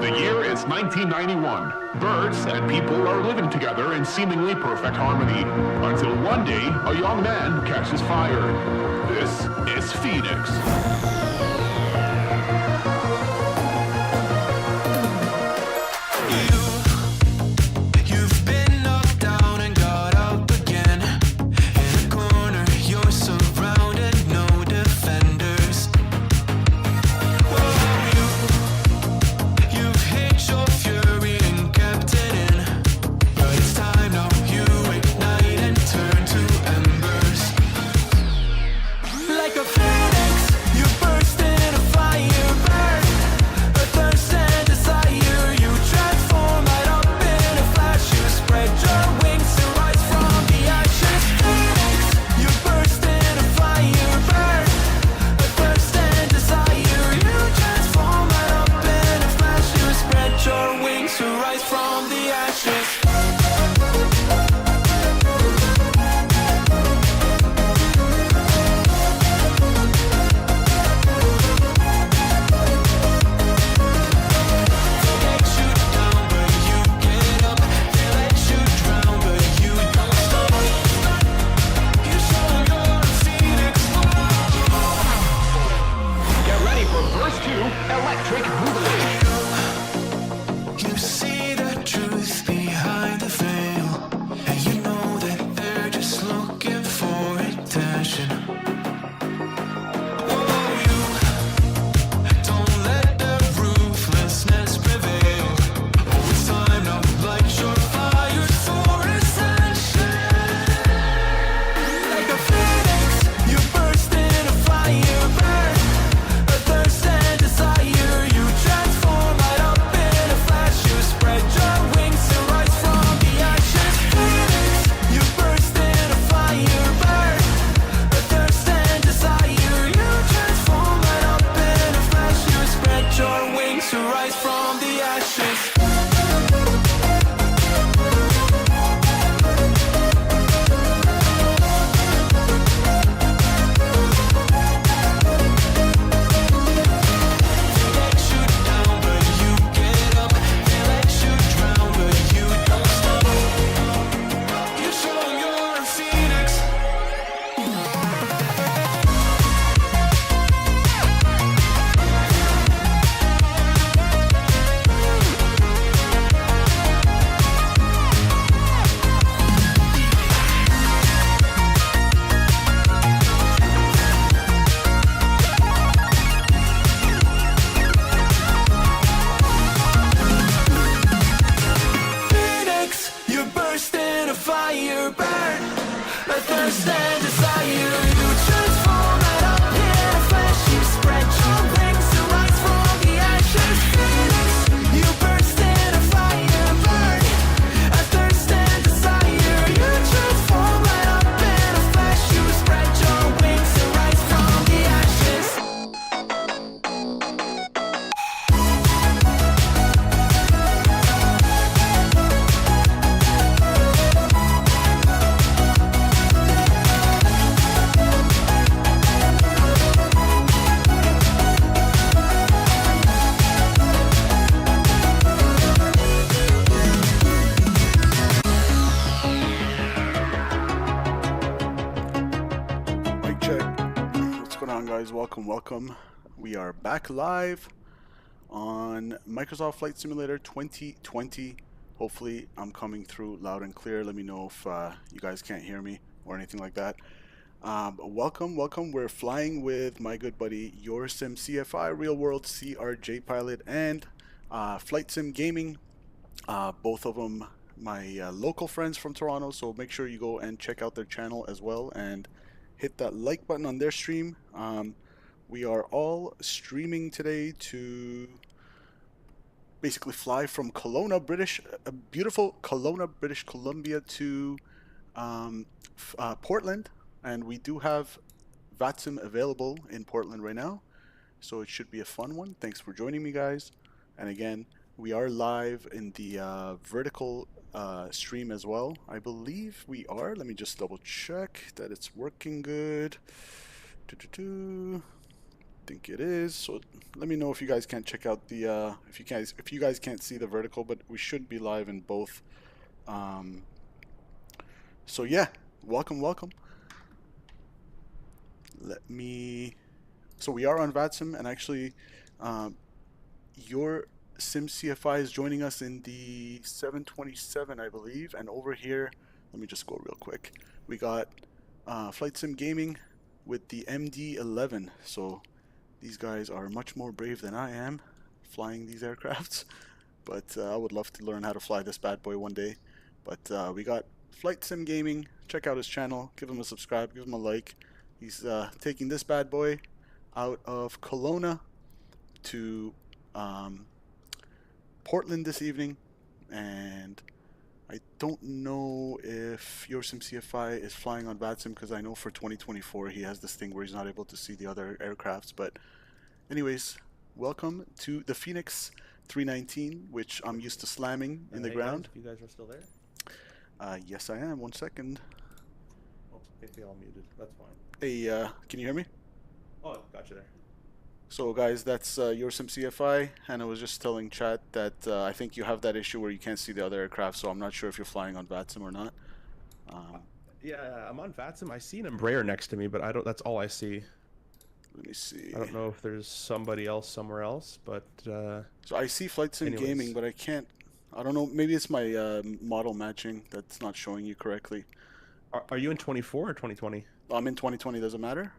The year is 1991. Birds and people are living together in seemingly perfect harmony, until one day a young man catches fire. This is Phoenix. Welcome. We are back live on Microsoft Flight Simulator 2020. Hopefully I'm coming through loud and clear. Let me know if you guys can't hear me or anything like that. Welcome. We're flying with my good buddy YourSim CFI, Real World CRJ Pilot, and Flight Sim Gaming. Both of them my local friends from Toronto, so make sure you go and check out their channel as well and hit that like button on their stream. We are all streaming today to basically fly from Kelowna, beautiful Kelowna, British Columbia to Portland, and we do have VATSIM available in Portland right now, so it should be a fun one. Thanks for joining me, guys. And again, we are live in the vertical stream as well. I believe we are. Let me just double check that it's working good. think it is. So let me know if you guys can't check out the if you guys can't see the vertical, but we should be live in both. So yeah, welcome. So we are on VATSIM, and actually, your SimCFI is joining us in the 727, I believe. And over here, let me just go real quick. We got Flight Sim Gaming with the MD-11. So these guys are much more brave than I am flying these aircrafts. But I would love to learn how to fly this bad boy one day. But we got Flight Sim Gaming. Check out his channel. Give him a subscribe. Give him a like. He's taking this bad boy out of Kelowna to Portland this evening, and I don't know if your SimCFI is flying on VATSIM, because I know for 2024 he has this thing where he's not able to see the other aircrafts. But anyways, welcome to the FENIX A319, which I'm used to slamming in the ground. Guys, if you guys are still there? Yes, I am. 1 second. Oh, they all muted. That's fine. Hey, can you hear me? Oh, gotcha there. So guys, that's your SimCFI, and I was just telling chat that I think you have that issue where you can't see the other aircraft, so I'm not sure if you're flying on VATSIM or not. Yeah, I'm on VATSIM. I see an Embraer next to me, but I don't. That's all I see. Let me see. I don't know if there's somebody else somewhere else, but so I see Flight Sim Gaming, but I can't. I don't know. Maybe it's my model matching that's not showing you correctly. Are you in 24 or 2020? I'm in 2020. Does it matter?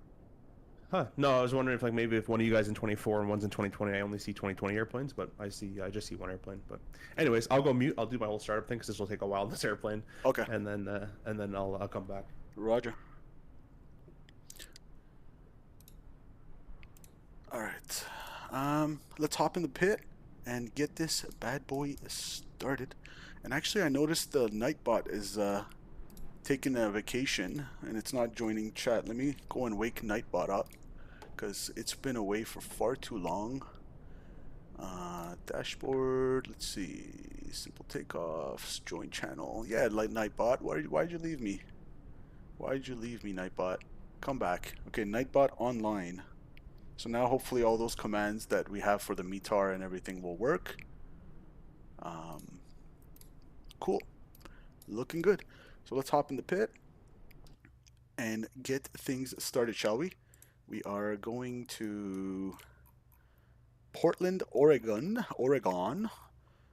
Huh? No, I was wondering if maybe if one of you guys in 24 and one's in 2020. I only see 2020 airplanes, but I just see one airplane. But anyways, I'll go mute. I'll do my whole startup thing because this will take a while in this airplane. Okay. And then I'll come back. Roger. All right. Let's hop in the pit and get this bad boy started. And actually, I noticed the Nightbot is taking a vacation and it's not joining chat. Let me go and wake Nightbot up, because it's been away for far too long. Dashboard, let's see, simple takeoffs, join channel. Yeah, like Nightbot, why'd you leave me? Why'd you leave me, Nightbot? Come back. Okay, Nightbot online. So now hopefully all those commands that we have for the METAR and everything will work. Cool, looking good. So let's hop in the pit and get things started, shall we? We are going to Portland, Oregon,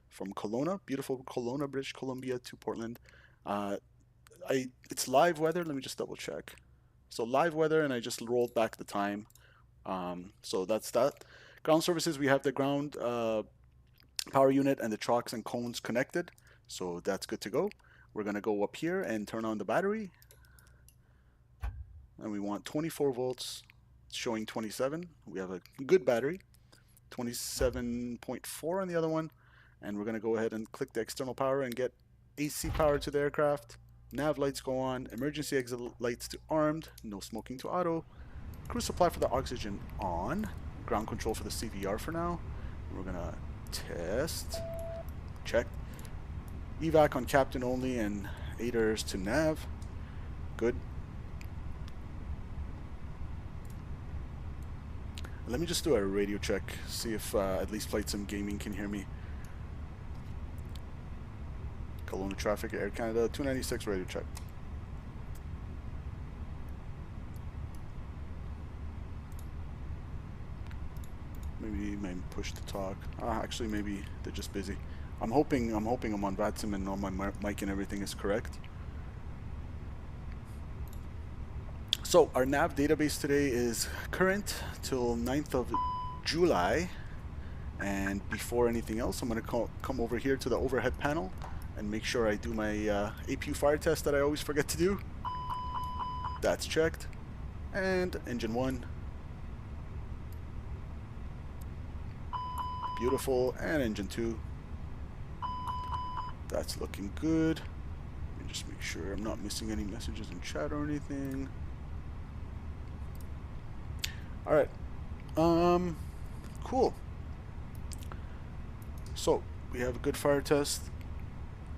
from Kelowna, beautiful Kelowna, British Columbia to Portland. It's live weather. Let me just double check. So live weather, and I just rolled back the time. So that's that. Ground services, we have the ground power unit and the trucks and cones connected. So that's good to go. We're going to go up here and turn on the battery. And we want 24 volts. It's showing 27. We have a good battery. 27.4 on the other one. And we're going to go ahead and click the external power and get AC power to the aircraft. Nav lights go on. Emergency exit lights to armed. No smoking to auto. Cruise supply for the oxygen on. Ground control for the CVR for now. We're going to test. Check. Evac on captain only and aiders to nav. Good. Let me just do a radio check, see if at least Flight Sim Gaming can hear me. Kelowna traffic, Air Canada, 296 radio check. Maybe push to talk. Actually, maybe they're just busy. I'm hoping I'm on VATSIM and all my mic and everything is correct. So our nav database today is current till 9th of July. And before anything else, I'm going to come over here to the overhead panel and make sure I do my APU fire test that I always forget to do. That's checked. And engine 1. Beautiful. And engine 2. That's looking good. Let me just make sure I'm not missing any messages in chat or anything. All right. Cool. So we have a good fire test.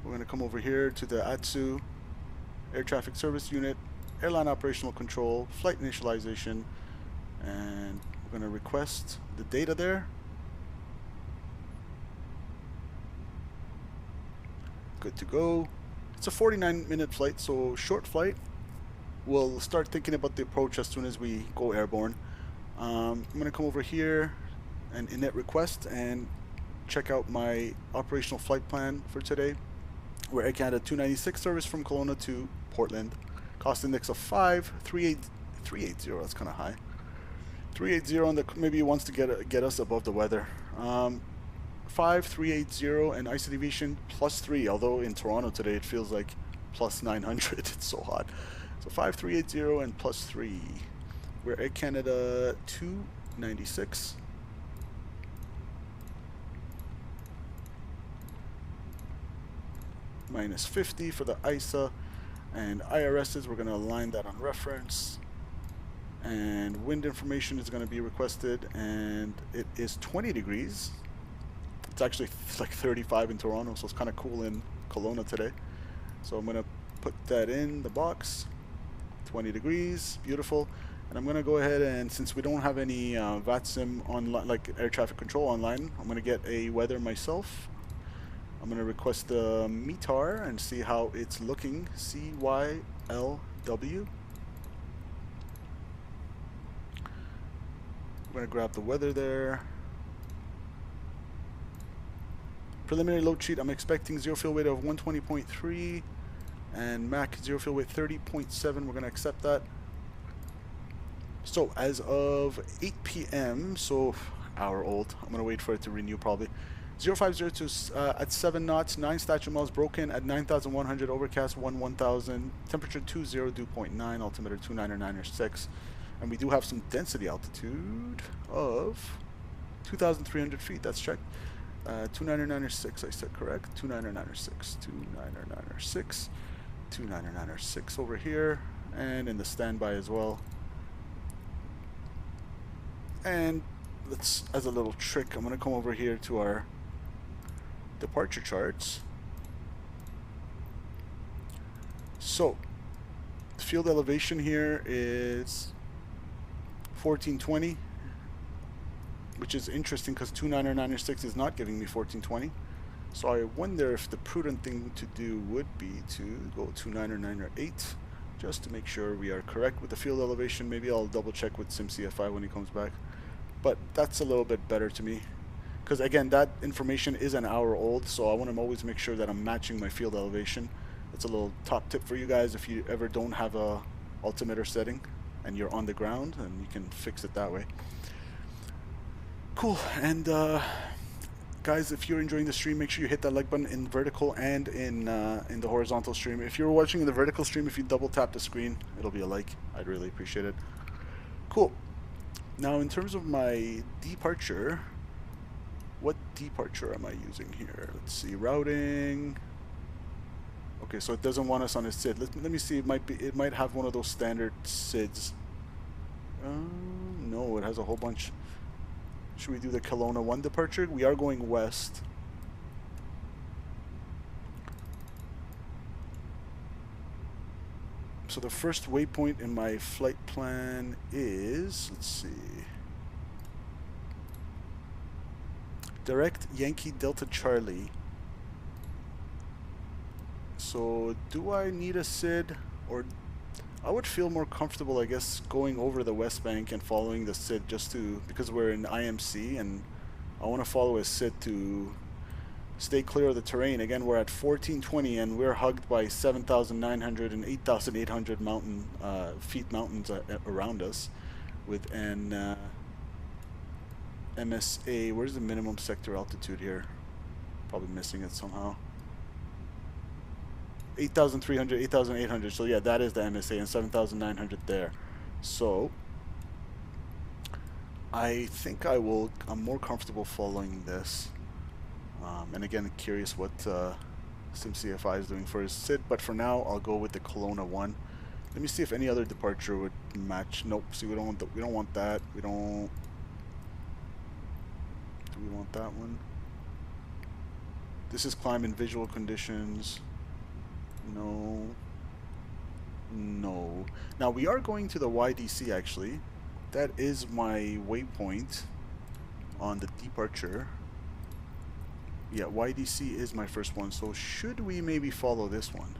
We're going to come over here to the ATSU Air Traffic Service Unit, Airline Operational Control, Flight Initialization, and We're going to request the data there. Good to go. It's a 49-minute flight, so short flight. We'll start thinking about the approach as soon as we go airborne. I'm going to come over here and init request and check out my operational flight plan for today. We're Air Canada 296 service from Kelowna to Portland. Cost index of 380. That's kind of high. 380, and maybe it wants to get us above the weather. 5380 and ICE Aviation +3. Although in Toronto today it feels like +900. It's so hot. So 5380 and +3. We're Air Canada 296. -50 for the ISA, and IRSs, we're going to align that on reference, and wind information is going to be requested, and it is 20 degrees. It's actually like 35 in Toronto, so it's kind of cool in Kelowna today. So I'm going to put that in the box. 20 degrees, beautiful. And I'm going to go ahead, and since we don't have any VATSIM online, like air traffic control online, I'm going to get a weather myself. I'm going to request the METAR and see how it's looking. CYLW. I'm going to grab the weather there. Preliminary load sheet, I'm expecting zero fuel weight of 120.3 and MAC zero fuel weight 30.7. We're going to accept that. So as of 8 p.m., so hour old, I'm going to wait for it to renew probably. 0502 at 7 knots, 9 statute miles, broken at 9,100, overcast 1,000, temperature 20, dew 0.9, altimeter 299.6, and we do have some density altitude of 2,300 feet. That's checked. 299.6, I said correct. 299.6, 299.6, 299.6 over here, and in the standby as well. And let's, as a little trick, I'm going to come over here to our departure charts. So the field elevation here is 1420, which is interesting because 299.6 is not giving me 1420. So I wonder if the prudent thing to do would be to go 299.8 just to make sure we are correct with the field elevation. Maybe I'll double check with SimCFI when he comes back, but that's a little bit better to me. Because again, that information is an hour old, so I want to always make sure that I'm matching my field elevation. That's a little top tip for you guys if you ever don't have a altimeter setting and you're on the ground, and you can fix it that way. Cool. And guys, if you're enjoying the stream, make sure you hit that like button in vertical and in the horizontal stream. If you're watching in the vertical stream, if you double tap the screen, it'll be a like. I'd really appreciate it. Cool. Now in terms of my departure, what departure am I using here? Let's see, routing. Okay, so it doesn't want us on a SID. Let me see. It might have one of those standard SIDs. No, it has a whole bunch. Should we do the Kelowna 1 departure? We are going west. So the first waypoint in my flight plan is, let's see, direct Yankee Delta Charlie. So do I need a SID, or I would feel more comfortable, I guess, going over the West Bank and following the SID just to, because we're in IMC and I want to follow a SID to stay clear of the terrain. Again, we're at 1420 and we're hugged by 7,900 and 8,800 feet mountains around us with an MSA. Where's the minimum sector altitude here? Probably missing it somehow. 8,300, 8,800. So yeah, that is the MSA, and 7,900 there. So I think I'm more comfortable following this. And again, curious what SimCFI is doing for his SID, but for now I'll go with the Kelowna 1. Let me see if any other departure would match. Nope. See, we don't want that. We don't. Do we want that one? This is climb in visual conditions. No. No. Now we are going to the YDC actually. that is my waypoint on the departure. Yeah, YDC is my first one, so should we maybe follow this one?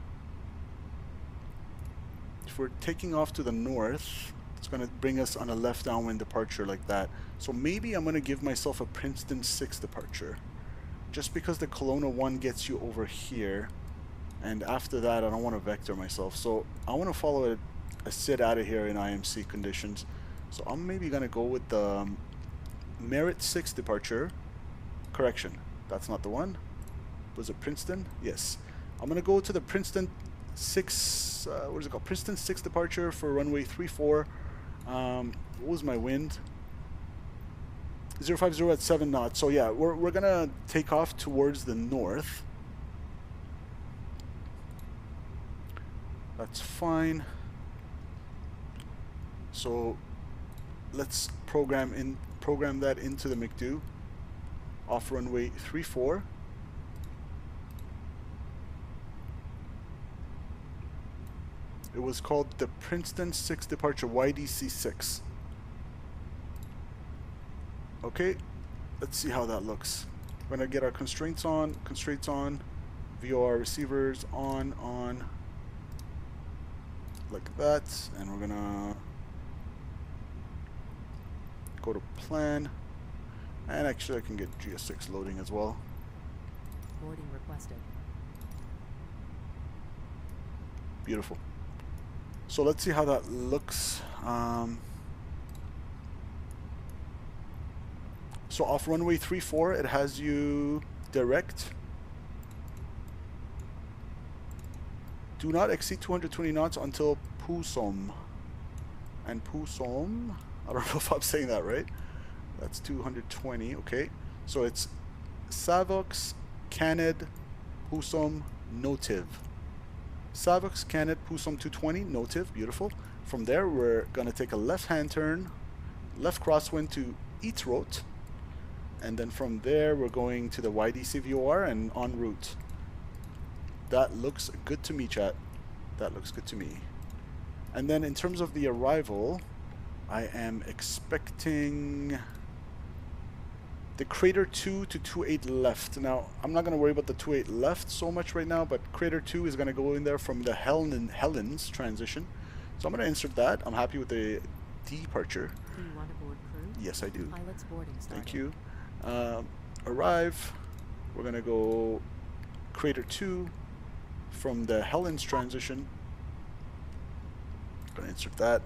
If we're taking off to the north, it's going to bring us on a left downwind departure like that. So maybe I'm going to give myself a Princeton 6 departure. Just because the Kelowna 1 gets you over here. And after that, I don't want to vector myself. So I want to follow a sit out of here in IMC conditions. So I'm maybe going to go with the Merit 6 departure. Correction, that's not the one. Was it Princeton? Yes. I'm going to go to the Princeton 6, what is it called? Princeton 6 departure for runway 34. What was my wind? 050 at 7 knots. So yeah, we're going to take off towards the north. That's fine. So let's program that into the McDo. Off runway 34. It was called the Princeton 6 departure, YDC 6. Okay, let's see how that looks. We're gonna get our constraints on, VOR receivers on, like that, and we're gonna go to plan, and actually I can get GS6 loading as well. Boarding requested. Beautiful. So let's see how that looks. So off runway 34, it has you direct. Do not exceed 220 knots until Pusom. And Pusom, I don't know if I'm saying that right. That's 220, okay. So it's Savox, Canid, Pusom, Notiv. Savox, Canid, Pusom 220, Notiv, beautiful. From there, we're going to take a left-hand turn, left crosswind to Eatrot. And then from there, we're going to the YDC VOR and en route. That looks good to me, chat. That looks good to me. And then in terms of the arrival, I am expecting the Crater 2 to 28 left. Now, I'm not going to worry about the 28 left so much right now, but Crater 2 is going to go in there from the Helens transition. So I'm going to insert that. I'm happy with the departure. Do you want to board crew? Yes, I do. Pilot's boarding started. Thank you. Arrive. We're going to go Crater 2 from the Helens transition. Going to insert that.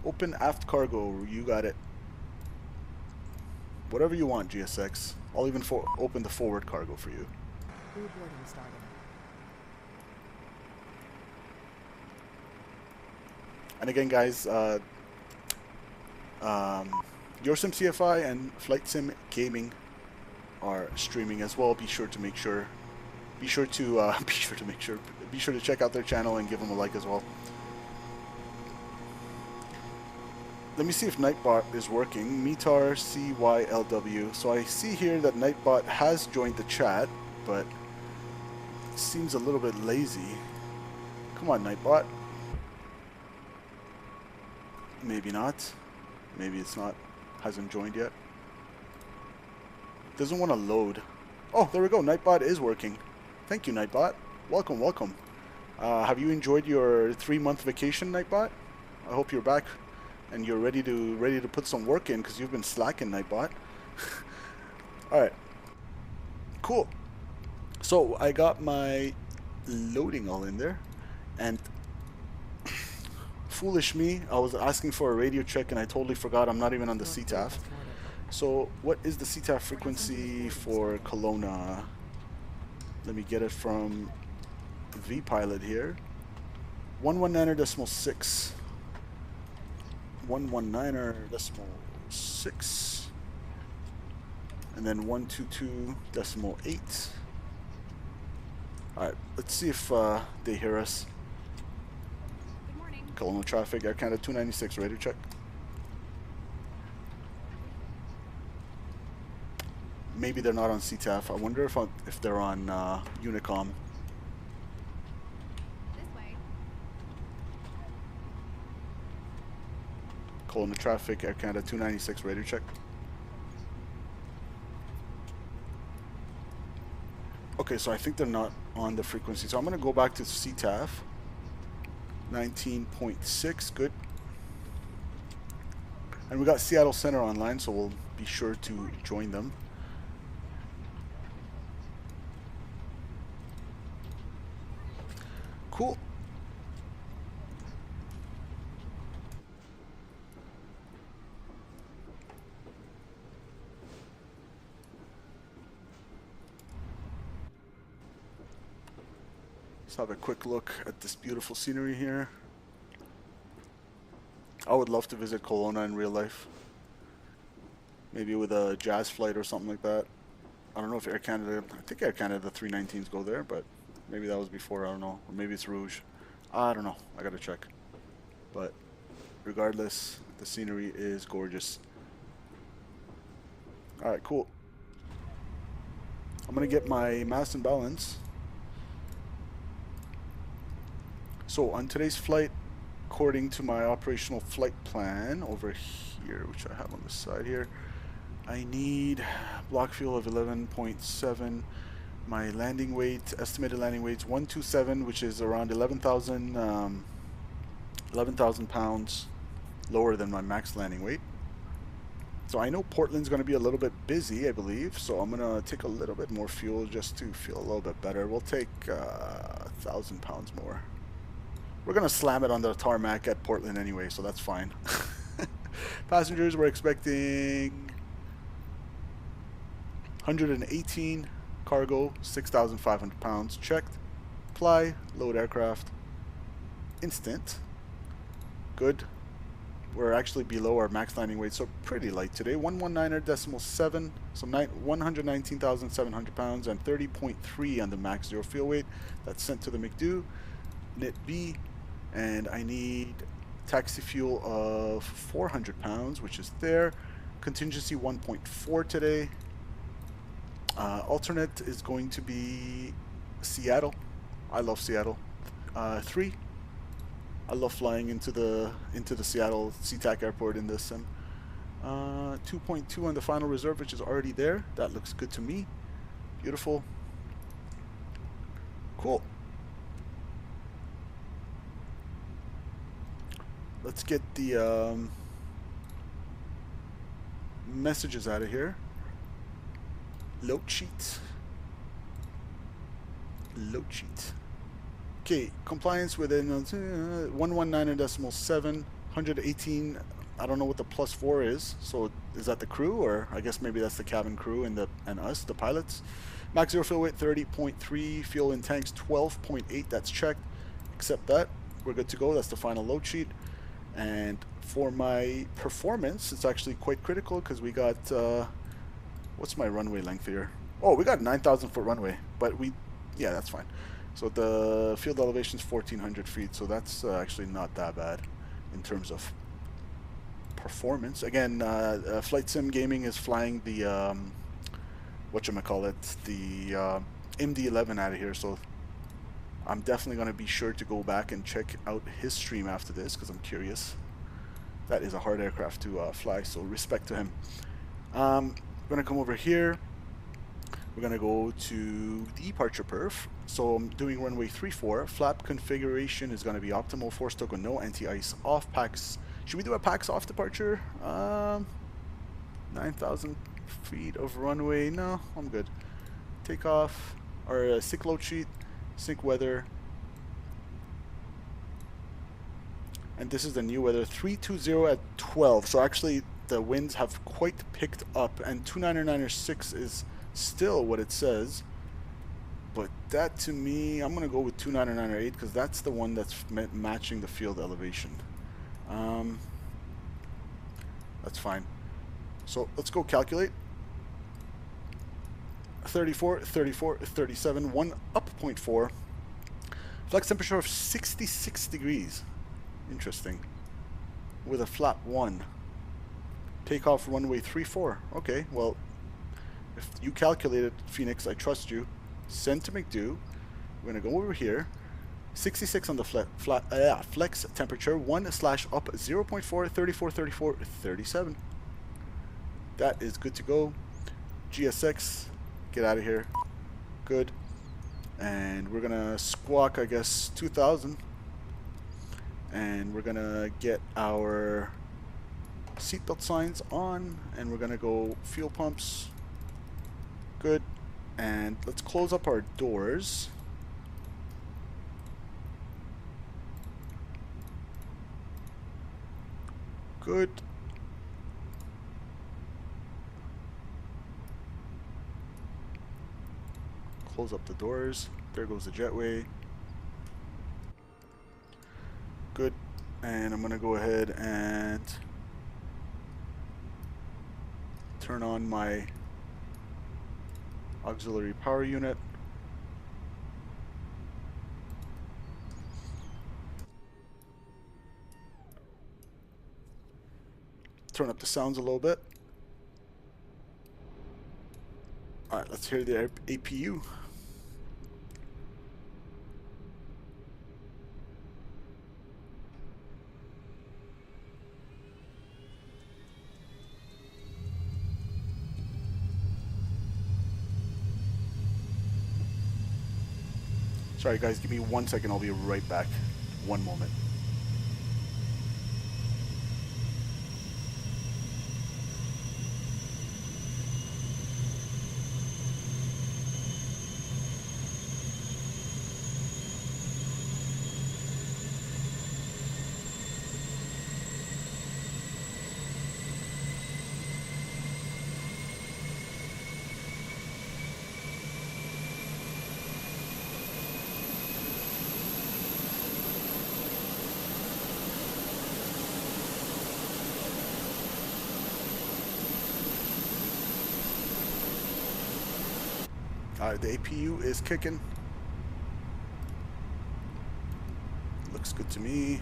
Open aft cargo. You got it. Whatever you want, GSX. I'll even open the forward cargo for you. Crew boarding started. And again, guys, Your Sim CFI and Flight Sim Gaming are streaming as well. Be sure to check out their channel and give them a like as well. Let me see if Nightbot is working. Metar CYLW. So I see here that Nightbot has joined the chat, but it seems a little bit lazy. Come on, Nightbot. Maybe not. Maybe it's not. Hasn't joined yet. Doesn't want to load. Oh, there we go. Nightbot is working. Thank you, Nightbot. Welcome, welcome. Have you enjoyed your 3-month vacation, Nightbot? I hope you're back and you're ready to put some work in because you've been slacking, Nightbot. All right. Cool. So I got my loading all in there, and foolish me, I was asking for a radio check and I totally forgot I'm not even on the CTAF. So what is the CTAF frequency for Kelowna? Let me get it from VPilot here. 119.6. 119.6. And then 122.8. Alright, let's see if they hear us. Good morning. Kelowna traffic, Air Canada 296, radio check. Maybe they're not on CTAF. I wonder if they're on Unicom. This way. Kelowna traffic, Air Canada 296, radio check. Okay, so I think they're not on the frequency. So I'm going to go back to CTAF. 19.6, good. And we got Seattle Center online, so we'll be sure to join them. Cool. Let's have a quick look at this beautiful scenery here. I would love to visit Kelowna in real life. Maybe with a jazz flight or something like that. I don't know if Air Canada, I think Air Canada 319s go there, but maybe that was before, I don't know. Or maybe it's Rouge. I don't know, I gotta check. But regardless, the scenery is gorgeous. Alright, cool. I'm gonna get my mass and balance. So on today's flight, according to my operational flight plan over here, which I have on the side here, I need block fuel of 11.7. My landing weight, estimated landing weight is 127, which is around 11,000 pounds lower than my max landing weight. So I know Portland's going to be a little bit busy, I believe, so I'm going to take a little bit more fuel just to feel a little bit better. We'll take 1,000 pounds more. We're going to slam it on the tarmac at Portland anyway, so that's fine. Passengers, we're expecting 118. Cargo, 6,500 pounds. Checked. Fly, load aircraft. Instant. Good. We're actually below our max landing weight, so pretty light today. 119.7, so 119,700 pounds and 30.3 on the max zero fuel weight. That's sent to the McDo. Knit B. And I need taxi fuel of 400 pounds, which is there. Contingency 1.4 today. Alternate is going to be Seattle. I love Seattle. 3. I love flying into the Seattle SeaTac airport in this sim. 2.2 on the final reserve, which is already there. That looks good to me. Beautiful. Cool. Let's get the messages out of here. Load sheet. Load sheet. Okay, compliance within 119.7, 118. I don't know what the +4 is. So is that the crew, or I guess maybe that's the cabin crew and us, the pilots. Max zero fuel weight 30.3. Fuel in tanks 12.8. That's checked. Accept that. We're good to go. That's the final load sheet. And for my performance, it's actually quite critical because we got, what's my runway length here? Oh, we got 9,000 foot runway, but yeah, that's fine. So the field elevation is 1,400 feet, so that's actually not that bad in terms of performance. Again, Flight Sim Gaming is flying the, whatchamacallit, the MD-11 out of here, so I'm definitely going to be sure to go back and check out his stream after this because I'm curious. That is a hard aircraft to fly, so respect to him. We're going to come over here. We're going to go to the departure perf. So I'm doing runway 34. Flap configuration is going to be optimal. Force token no. Anti-ice off. Packs. Should we do a packs off departure? 9,000 feet of runway. No, I'm good. Takeoff. Or SIC load sheet. Sync weather, and this is the new weather 320 at 12. So actually the winds have quite picked up, and 299.6 is still what it says, but that to me, I'm gonna go with 299.8 because that's the one that's matching the field elevation. That's fine. So let's go calculate. 34, 34, 37, 1 up 0.4. Flex temperature of 66 degrees. Interesting. With a flap 1. Takeoff runway 34. Okay, well, if you calculated, Phoenix, I trust you. Send to McDo. We're going to go over here. 66 on the flex temperature, 1/up 0.4, 34, 34, 37. That is good to go. GSX, get out of here. Good. And we're gonna squawk, I guess, 2000. And we're gonna get our seatbelt signs on, and we're gonna go fuel pumps. Good. And let's close up our doors. Good. Close up the doors. There goes the jetway. Good. And I'm gonna go ahead and turn on my auxiliary power unit. Turn up the sounds a little bit. Alright, let's hear the APU. Sorry guys, give me 1 second, I'll be right back. One moment. Alright, the APU is kicking. Looks good to me.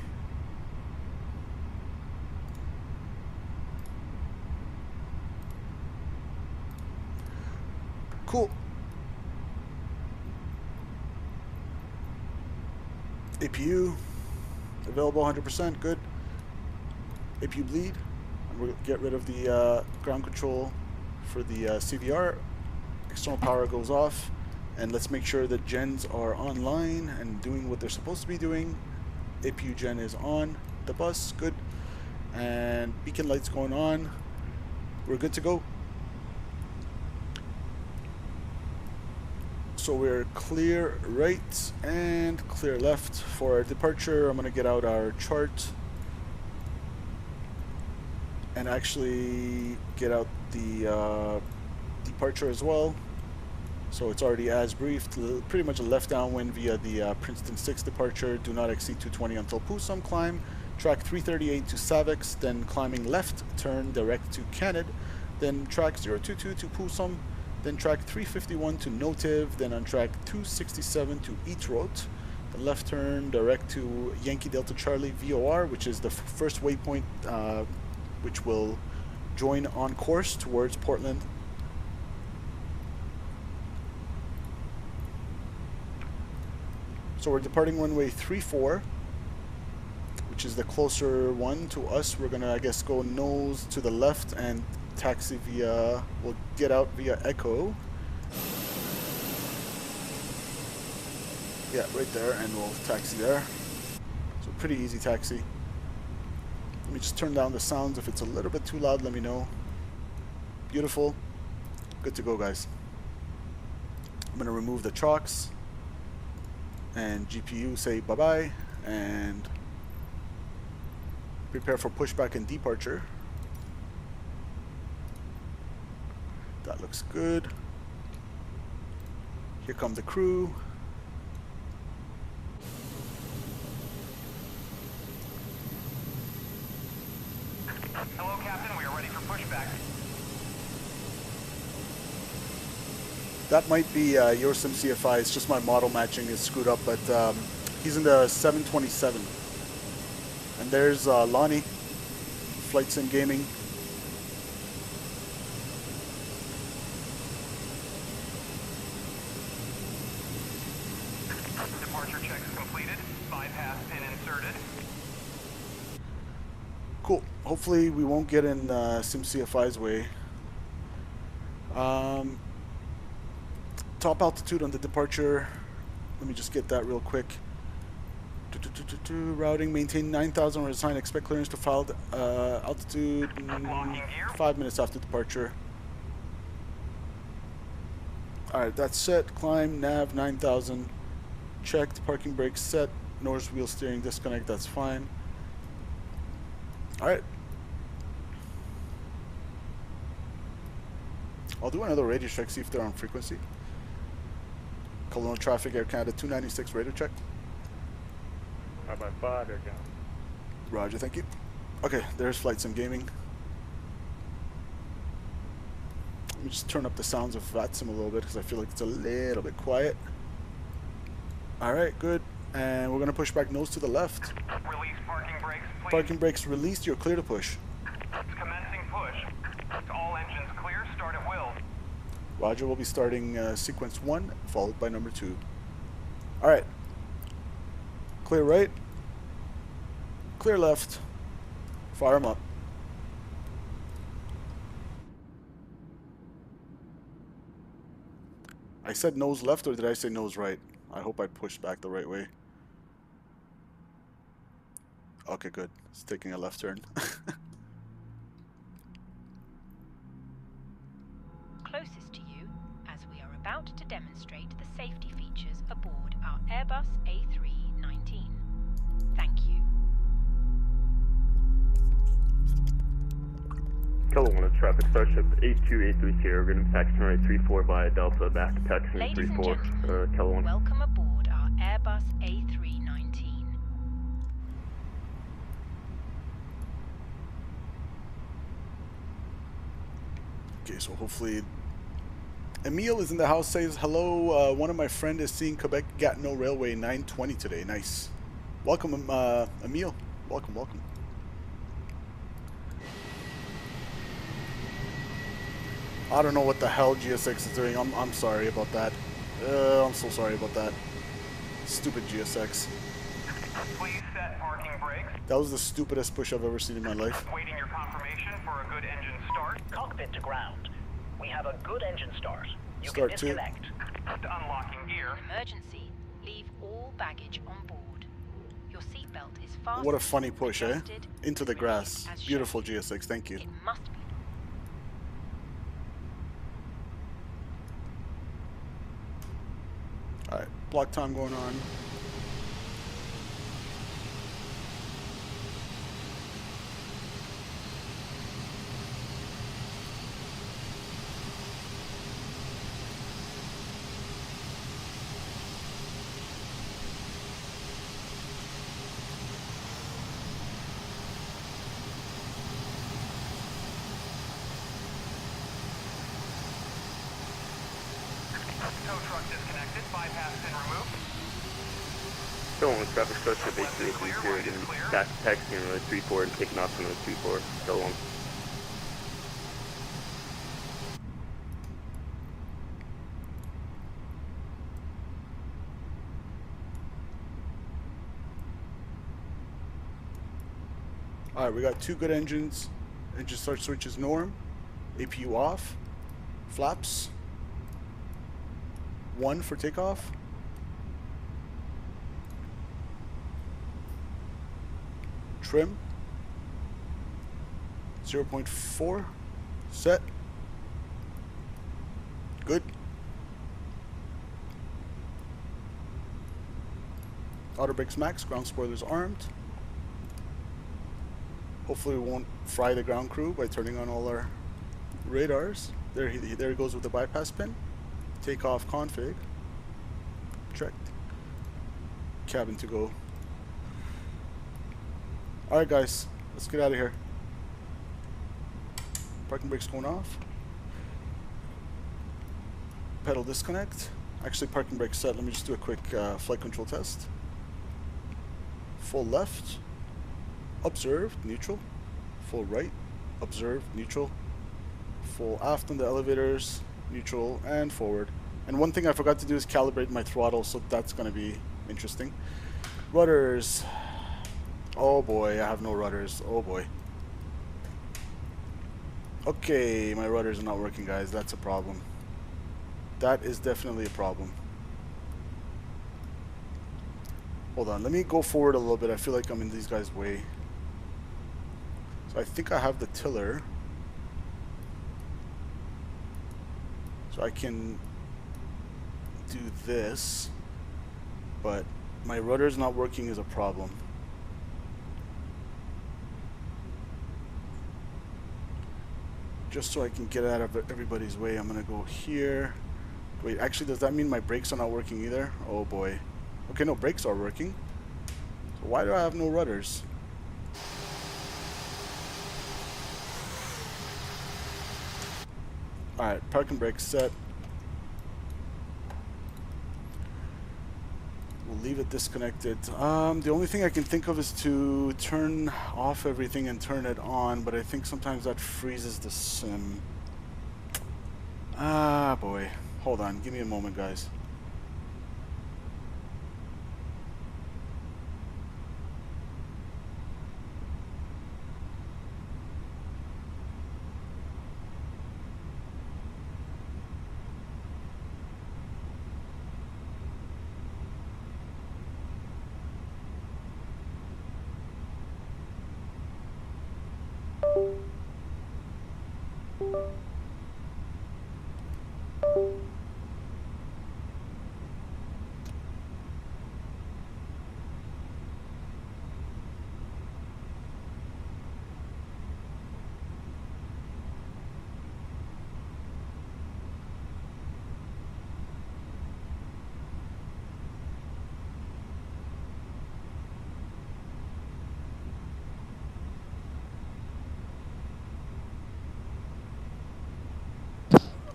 Cool. APU available 100%. Good. APU bleed. And we'll get rid of the ground control for the CVR. External power goes off, and let's make sure that gens are online and doing what they're supposed to be doing. APU gen is on the bus. Good. And beacon lights going on. We're good to go. So we're clear right and clear left for our departure. I'm gonna get out our chart and actually get out the departure as well. So it's already as briefed. Pretty much a left downwind via the Princeton 6 departure. Do not exceed 220 until Pusam. Climb track 338 to Savix, then climbing left turn direct to Canad, then track 022 to Pusam, then track 351 to Notiv, then on track 267 to Eatrot, the left turn direct to Yankee Delta Charlie VOR, which is the first waypoint which will join on course towards Portland. So we're departing runway 34, which is the closer one to us. We're gonna, I guess, go nose to the left and taxi via, we'll get out via Echo. Yeah, right there, and we'll taxi there. So pretty easy taxi. Let me just turn down the sounds. If it's a little bit too loud, let me know. Beautiful. Good to go, guys. I'm gonna remove the chocks and GPU, say bye-bye, and prepare for pushback and departure. That looks good. Here come the crew. Hello, Captain. We are ready for pushback. That might be your sim CFI. It's just my model matching is screwed up, but he's in the 727. And there's Lonnie, Flight Sim Gaming. departure checks completed. Bypass pin inserted. Cool. Hopefully we won't get in SimCFI's way. Top altitude on the departure. Let me just get that real quick. Routing, maintain 9,000 or assign. Expect clearance to filed altitude 5 minutes after departure. Alright, that's set. Climb, nav 9,000. Checked. Parking brakes set. Nose wheel steering disconnect. That's fine. Alright. I'll do another radio check, see if they're on frequency. Kelowna traffic, Air Canada 296 radio check. 5 Air Canada. Roger, thank you. Okay, there's Flight Sim Gaming. Let me just turn up the sounds of VATSIM a little bit because I feel like it's a little bit quiet. Alright, good. And we're going to push back nose to the left. Release parking brakes, please. Parking brakes released, you're clear to push. Commencing push. All engines clear, start at will. Roger, we'll be starting sequence 1, followed by number 2. Alright. Clear right. Clear left. Fire them up. I said nose left, or did I say nose right? I hope I pushed back the right way. Okay, good. It's taking a left turn. Closest to you, as we are about to demonstrate the safety features aboard our Airbus A319. Thank you. Kelowna traffic, Starship 82830, we're going to be taxiing right 34 via Delta, back to taxiing Ladies and 34, gentlemen, Kelowna. welcome aboard our Airbus A319. Okay, so hopefully Emile is in the house, says hello. One of my friend is seeing Quebec Gatineau Railway 920 today. Nice. Welcome, Emile. Welcome, welcome. I don't know what the hell GSX is doing. I'm sorry about that. I'm so sorry about that. Stupid GSX. Please set parking brakes. That was the stupidest push I've ever seen in my life. Waiting your confirmation for a good engine start. Cockpit to ground. We have a good engine start. You Start can two. disconnect. Unlocking gear. Emergency. Leave all baggage on board. Your seatbelt is fastened. What a funny push, eh? adjusted, Into the and grass. released as Beautiful shown. GSX, thank you. It must be. Alright, block time going on. Tow truck disconnected. Bypass pin removed. Kelowna traffic, Starship 82830, we're going to be taxiing right 34 and taking off from the 34, Kelowna. Alright, we got 2 good engines. Engine start switch is norm. APU off. Flaps. 1 for takeoff. Trim. 0.4. Set. Good. Auto brakes max. Ground spoilers armed. Hopefully we won't fry the ground crew by turning on all our radars. There he goes with the bypass pin. Takeoff config. Checked. Cabin to go. Alright guys, let's get out of here. Parking brakes going off. Pedal disconnect. Actually parking brakes set. Let me just do a quick flight control test. Full left. Observed, neutral. Full right. Observed, neutral. Full aft on the elevators, neutral, and forward. And one thing I forgot to do is calibrate my throttle, so that's going to be Interesting. Rudders. Oh boy, I have no rudders. Oh boy. Okay, my rudders are not working, guys. That's a problem. That is definitely a problem. Hold on, let me go forward a little bit. I feel like I'm in these guys' way. So I think I have the tiller. So I can do this. But my rudder's not working is a problem. Just so I can get out of everybody's way, I'm gonna go here. Wait, actually, does that mean my brakes are not working either? Oh boy. Okay, no, brakes are working. So why do I have no rudders? Alright, parking brake set. We'll leave it disconnected. The only thing I can think of is to turn off everything and turn it on, but I think sometimes that freezes the sim. Ah, boy. Hold on, give me a moment, guys.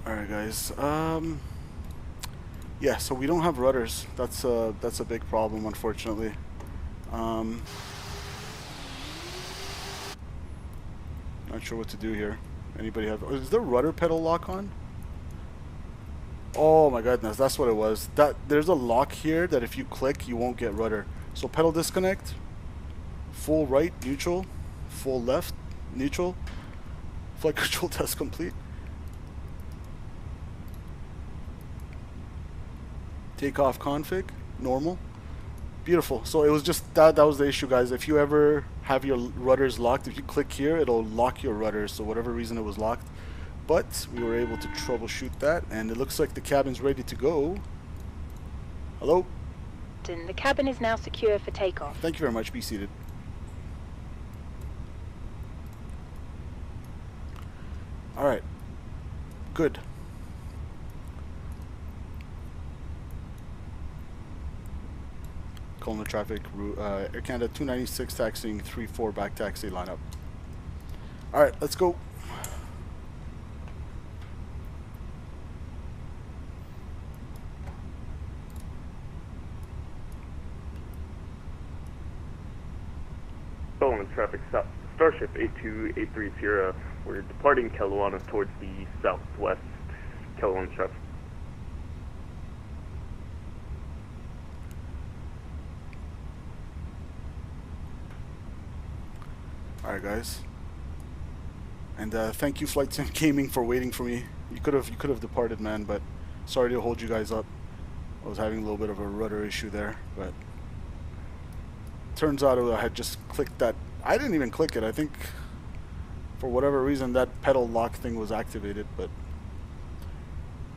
Alright, guys. Yeah, so we don't have rudders. That's a big problem, unfortunately. Not sure what to do here. Anybody have? Is the rudder pedal lock on? Oh my goodness, that's what it was. There's a lock here that if you click, you won't get rudder. So pedal disconnect. Full right, neutral. Full left, neutral. Flight control test complete. Takeoff config, normal. Beautiful. So it was just that was the issue, guys. If you ever have your rudders locked, if you click here, it'll lock your rudders. So whatever reason it was locked. But we were able to troubleshoot that, and it looks like the cabin's ready to go. Hello? The cabin is now secure for takeoff. Thank you very much. Be seated. Alright. Good. Kelowna traffic, Air Canada 296 taxiing 3-4 back taxi lineup. Alright, let's go. Kelowna traffic stop. Starship 82830. We're departing Kelowna towards the southwest. Kelowna traffic. Alright, guys. And thank you, Flight Sim Gaming, for waiting for me. You could have departed, man, but sorry to hold you guys up. I was having a little bit of a rudder issue there, but turns out I had just clicked that. I didn't even click it. I think for whatever reason that pedal lock thing was activated, but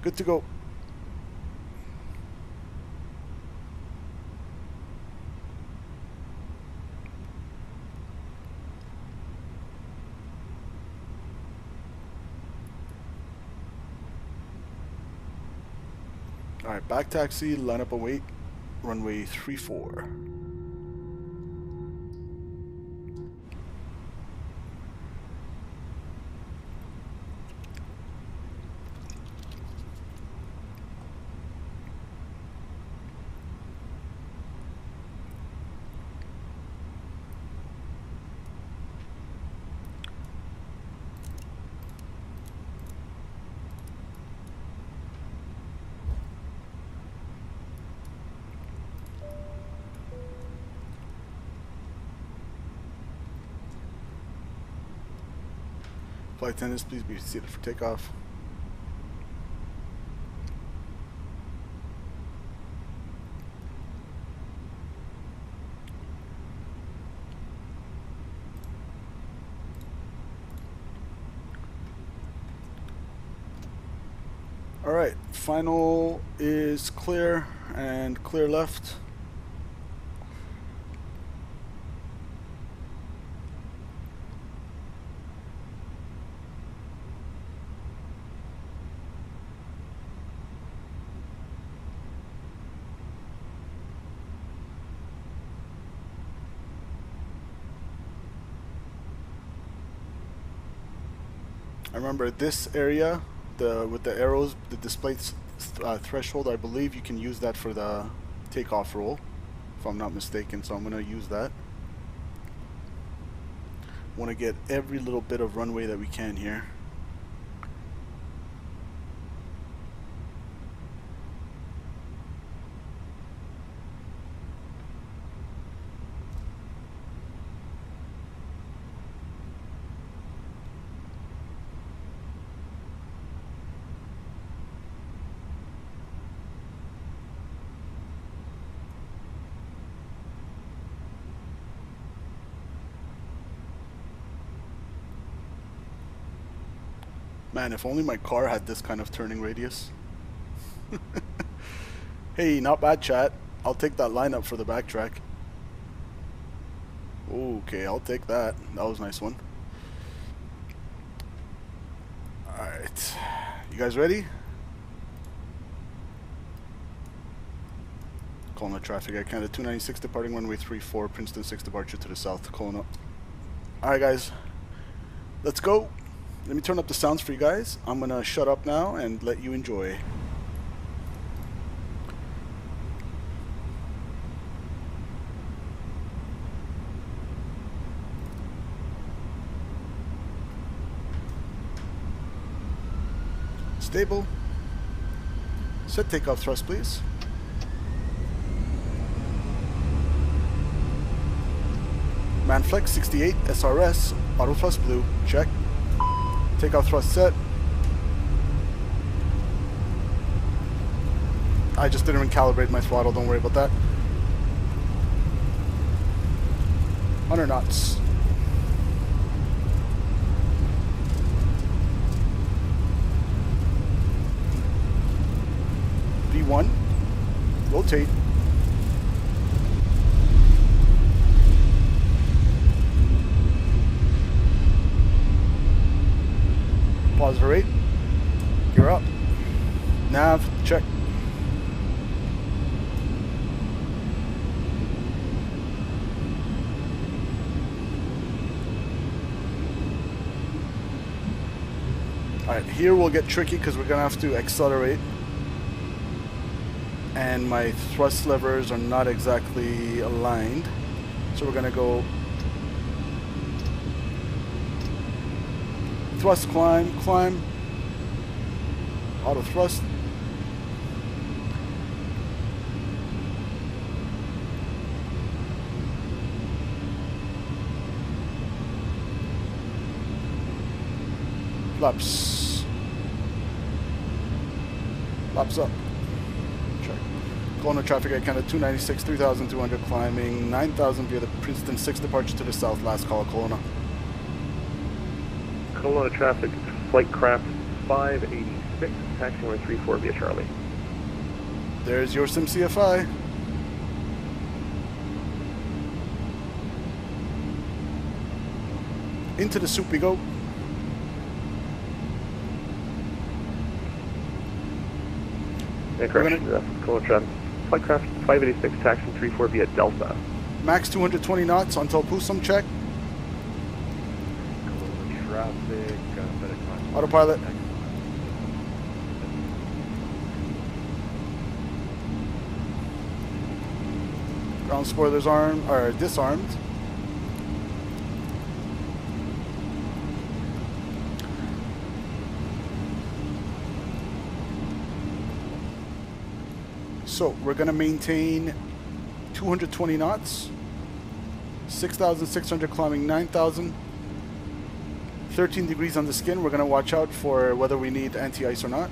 good to go. Alright, back taxi, line up await, runway 34. Flight attendants, please be seated for takeoff. Alright, final is clear and clear left. I remember this area, with the arrows, the display threshold, I believe you can use that for the takeoff roll, if I'm not mistaken, so I'm going to use that. Want to get every little bit of runway that we can here. Man, if only my car had this kind of turning radius. Hey, not bad, chat. I'll take that lineup for the backtrack. Okay, I'll take that. That was a nice one. Alright. You guys ready? Kelowna traffic at Canada 296 departing runway 34, Princeton 6 departure to the south, Kelowna. Alright guys, let's go. Let me turn up the sounds for you guys. I'm gonna shut up now and let you enjoy. Stable. Set takeoff thrust, please. Manflex 68 SRS, auto thrust blue, check. Takeoff thrust set. I just didn't recalibrate my throttle, don't worry about that. 100 knots. V1. Rotate. Positive rate. Gear up. Nav, check. Alright, here we'll get tricky because we're going to have to accelerate. And my thrust levers are not exactly aligned. So we're going to go thrust, climb, climb, auto thrust. Flaps. Flaps up. Check. Kelowna traffic at Canada 296, 3,200 climbing, 9,000 via the Princeton 6 departure to the south, last call at Kelowna. Kelowna traffic, flight craft 586, taxi 134 via Charlie. There's your SimCFI. Into the soup we go. Correction, Kelowna traffic, flight craft 586, taxi 34 via Delta. Max 220 knots until Pusum check. Traffic, Autopilot. Ground spoilers armed or disarmed. So we're gonna maintain 220 knots, 6,600 climbing 9,000. 13 degrees on the skin. We're going to watch out for whether we need anti-ice or not.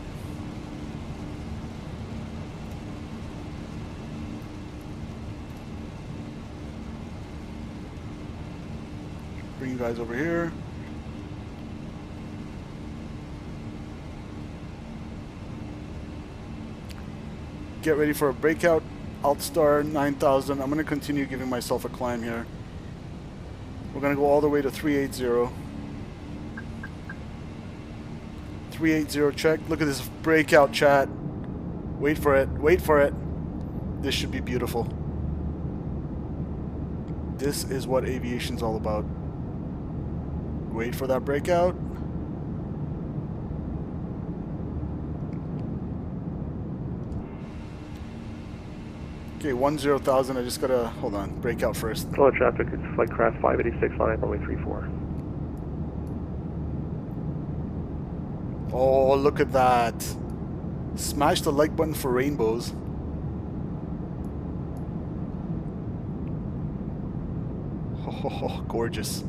Bring you guys over here. Get ready for a breakout. Altstar 9000. I'm going to continue giving myself a climb here. We're going to go all the way to 380. 380 check. Look at this breakout, chat. Wait for it. Wait for it. This should be beautiful. This is what aviation's all about. Wait for that breakout. Okay, 10,000. I just gotta hold on. Breakout first. Hello, traffic. It's flight craft 586 line runway 34. Oh, look at that. Smash the like button for rainbows. Oh, gorgeous.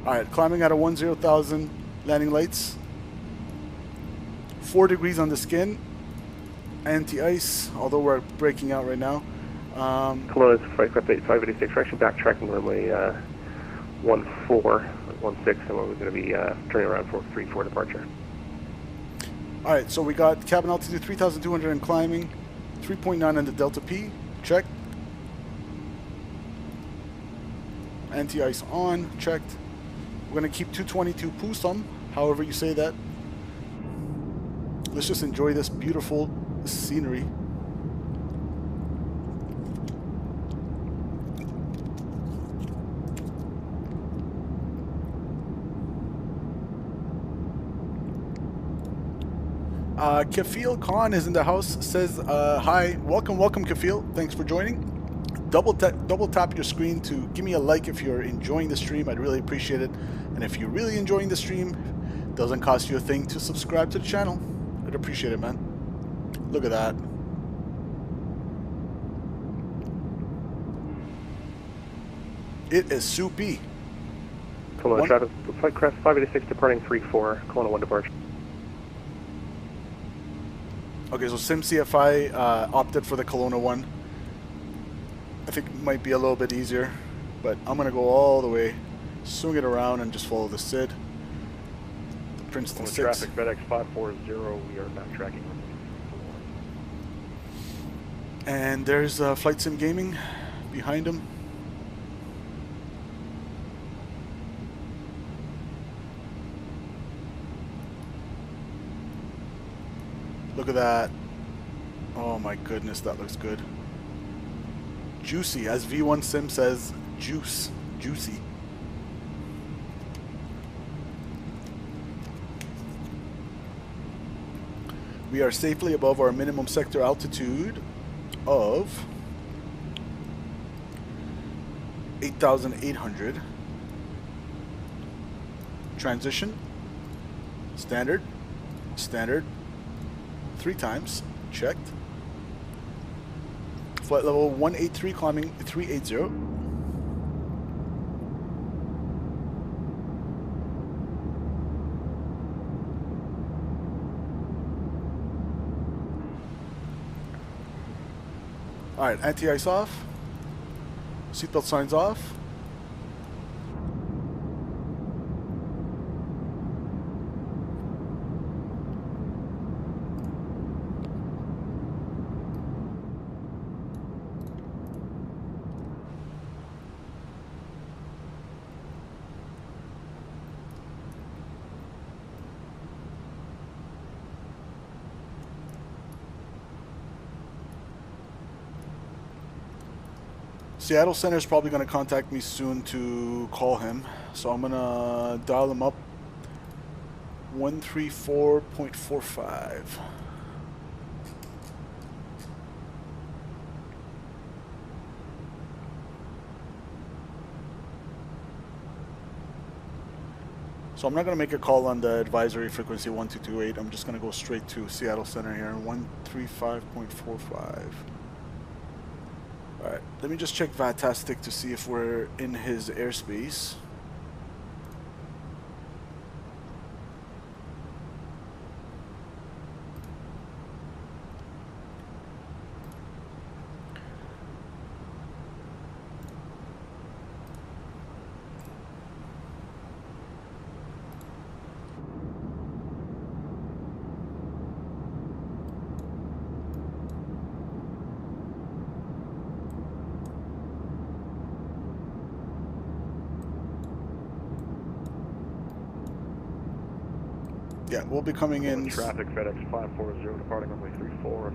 Alright, climbing out of 10,000. Landing lights. 4 degrees on the skin. Anti-ice, although we're breaking out right now. Kelowna is flight craft 586. We're actually backtracking runway 14, 16, and we're going to be turning around for 34 departure. Alright, so we got cabin altitude 3,200 and climbing. 3.9 on the Delta P. Check. Anti-ice on. Checked. We're going to keep 222 Pusum, however you say that. Let's just enjoy this beautiful scenery. Kafil Khan is in the house. Says hi, welcome Kafil. Thanks for joining. Double tap your screen to give me a like if you're enjoying the stream. I'd really appreciate it. And if you're really enjoying the stream, it doesn't cost you a thing to subscribe to the channel. I'd appreciate it, man. Look at that. It is soupy. Kelowna traffic, flight craft 586 departing 34, Kelowna 1 departure. Okay, so SimCFI opted for the Kelowna one. I think it might be a little bit easier, but I'm going to go all the way, swing it around, and just follow the SID. The Princeton 6. Traffic FedEx 540, we are backtracking. And there's Flight Sim Gaming behind him. Look at that. Oh my goodness, that looks good. Juicy, as V1 Sim says, juice, juicy. We are safely above our minimum sector altitude of 8,800. Transition, standard, standard, 3 times, checked. Flight level 183, climbing 380. Alright, anti-ice off. Seatbelt signs off. Seattle Center is probably going to contact me soon to call him, so I'm going to dial him up. 134.45. So I'm not going to make a call on the advisory frequency 1228. I'm just going to go straight to Seattle Center here, 135.45. Alright, let me just check VATSIM to see if we're in his airspace. Yeah, we'll be coming in. Traffic, FedEx 540, departing runway 34.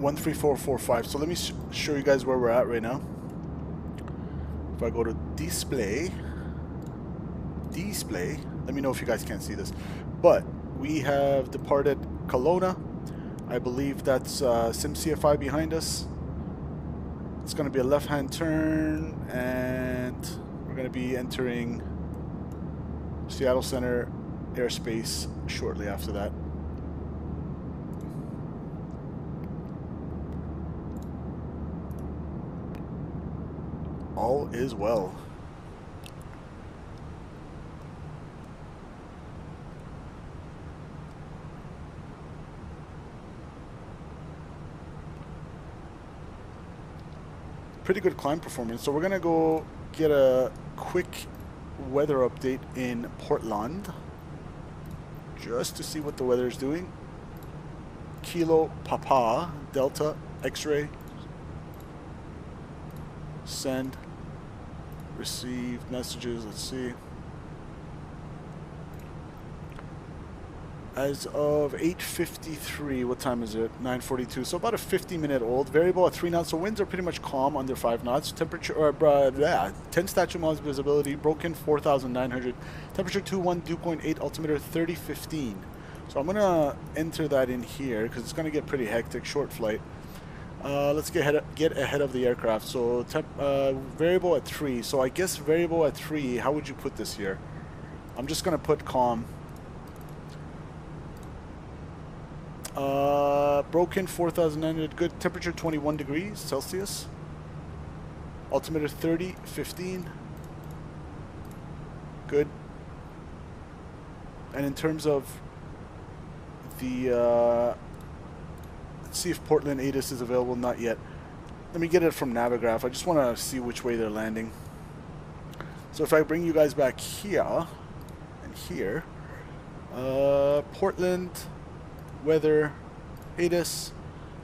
13445. So let me show you guys where we're at right now. If I go to display, let me know if you guys can't see this. But we have departed Kelowna. I believe that's SimCFI behind us. It's going to be a left-hand turn, and we're going to be entering Seattle Center airspace shortly after that. All is well. Pretty good climb performance. So we're gonna go get a quick weather update in Portland just to see what the weather is doing. Kilo Papa Delta X-ray. Send. Receive messages. Let's see. As of 8:53, what time is it? 9:42. So about a 50-minute-old. Variable at 3 knots. So winds are pretty much calm under 5 knots. Temperature, 10 statute miles visibility. Broken 4,900. Temperature 21, dew point 8. Altimeter 3015. So I'm gonna enter that in here because it's gonna get pretty hectic. Short flight. Let's get ahead of the aircraft. So variable at 3. So I guess variable at 3. How would you put this here? I'm just gonna put calm. Broken 4,900. Good. Temperature 21 degrees Celsius. Altimeter 3015. Good. And in terms of the let's see if Portland ATIS is available. Not yet. Let me get it from Navigraph. I just want to see which way they're landing. So if I bring you guys back here and here, Portland weather, ATIS,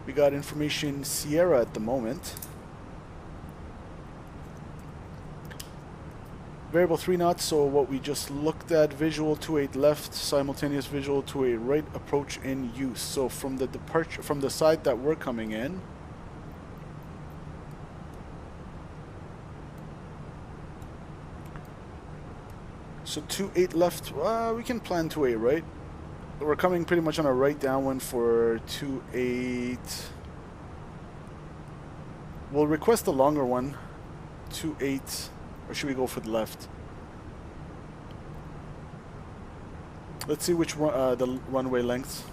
we got information Sierra at the moment. Variable 3 knots, so what we just looked at, visual 28 left, simultaneous visual 28 right, approach in use. So from the departure, from the side that we're coming in, so 28 left, we can plan 28 right. We're coming pretty much on a right downwind for 28. We'll request a longer one, 28, or should we go for the left? Let's see which one, the runway lengths.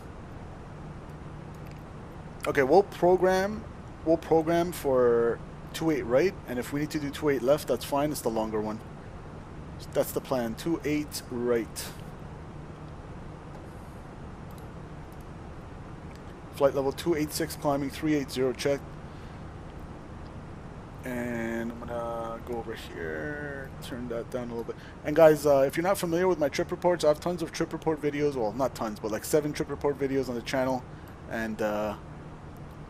Okay, we'll program for 28 right, and if we need to do 28 left, that's fine. It's the longer one. So that's the plan. 28 right. Flight level 286 climbing 380 check. And I'm gonna go over here, turn that down a little bit. And guys, if you're not familiar with my trip reports, I have tons of trip report videos. Well, not tons, but like 7 trip report videos on the channel. And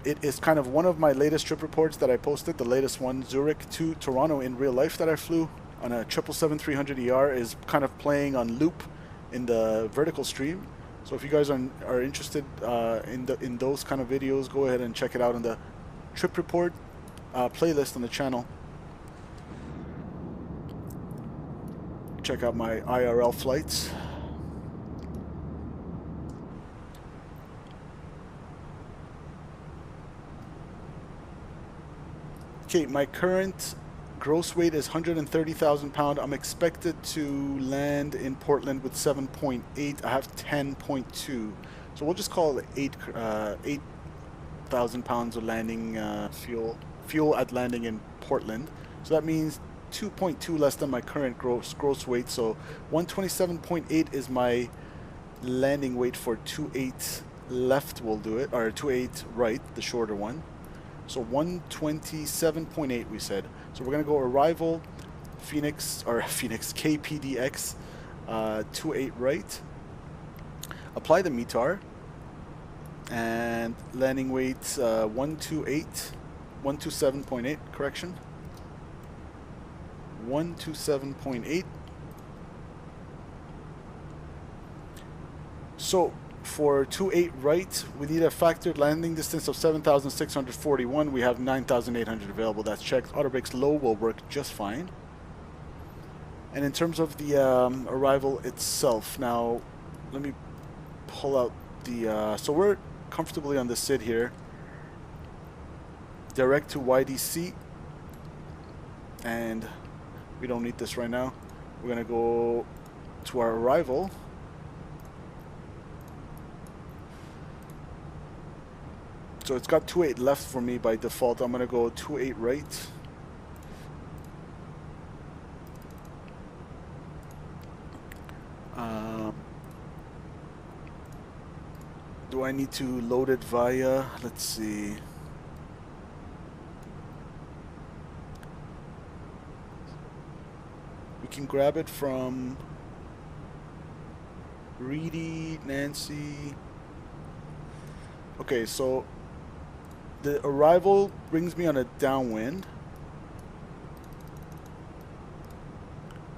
it is kind of one of my latest trip reports that I posted. The latest one, Zurich to Toronto in real life, that I flew on a 777-300ER, is kind of playing on loop in the vertical stream. So if you guys are interested in those kind of videos, go ahead and check it out on the trip report playlist on the channel. Check out my IRL flights. Okay, my current gross weight is 130,000 pounds. I'm expected to land in Portland with 7.8. I have 10.2. So we'll just call it 8,000 pounds of landing fuel at landing in Portland. So that means 2.2 less than my current gross weight. So 127.8 is my landing weight for 28 left. We'll do it, or 28 right, the shorter one. So 127.8 we said. So we're gonna go arrival, FENIX KPDX, 28 right. Apply the METAR, and landing weight 127.8. Correction. 127.8. So for 28 right, we need a factored landing distance of 7,641. We have 9,800 available. That's checked. Auto brakes low will work just fine. And in terms of the arrival itself, now let me pull out the... so we're comfortably on the SID here. Direct to YDC. And we don't need this right now. We're going to go to our arrival. So it's got 28 left for me by default. I'm going to go 28 right. Do I need to load it via, let's see. We can grab it from Reedy, Nancy. Okay, so the arrival brings me on a downwind.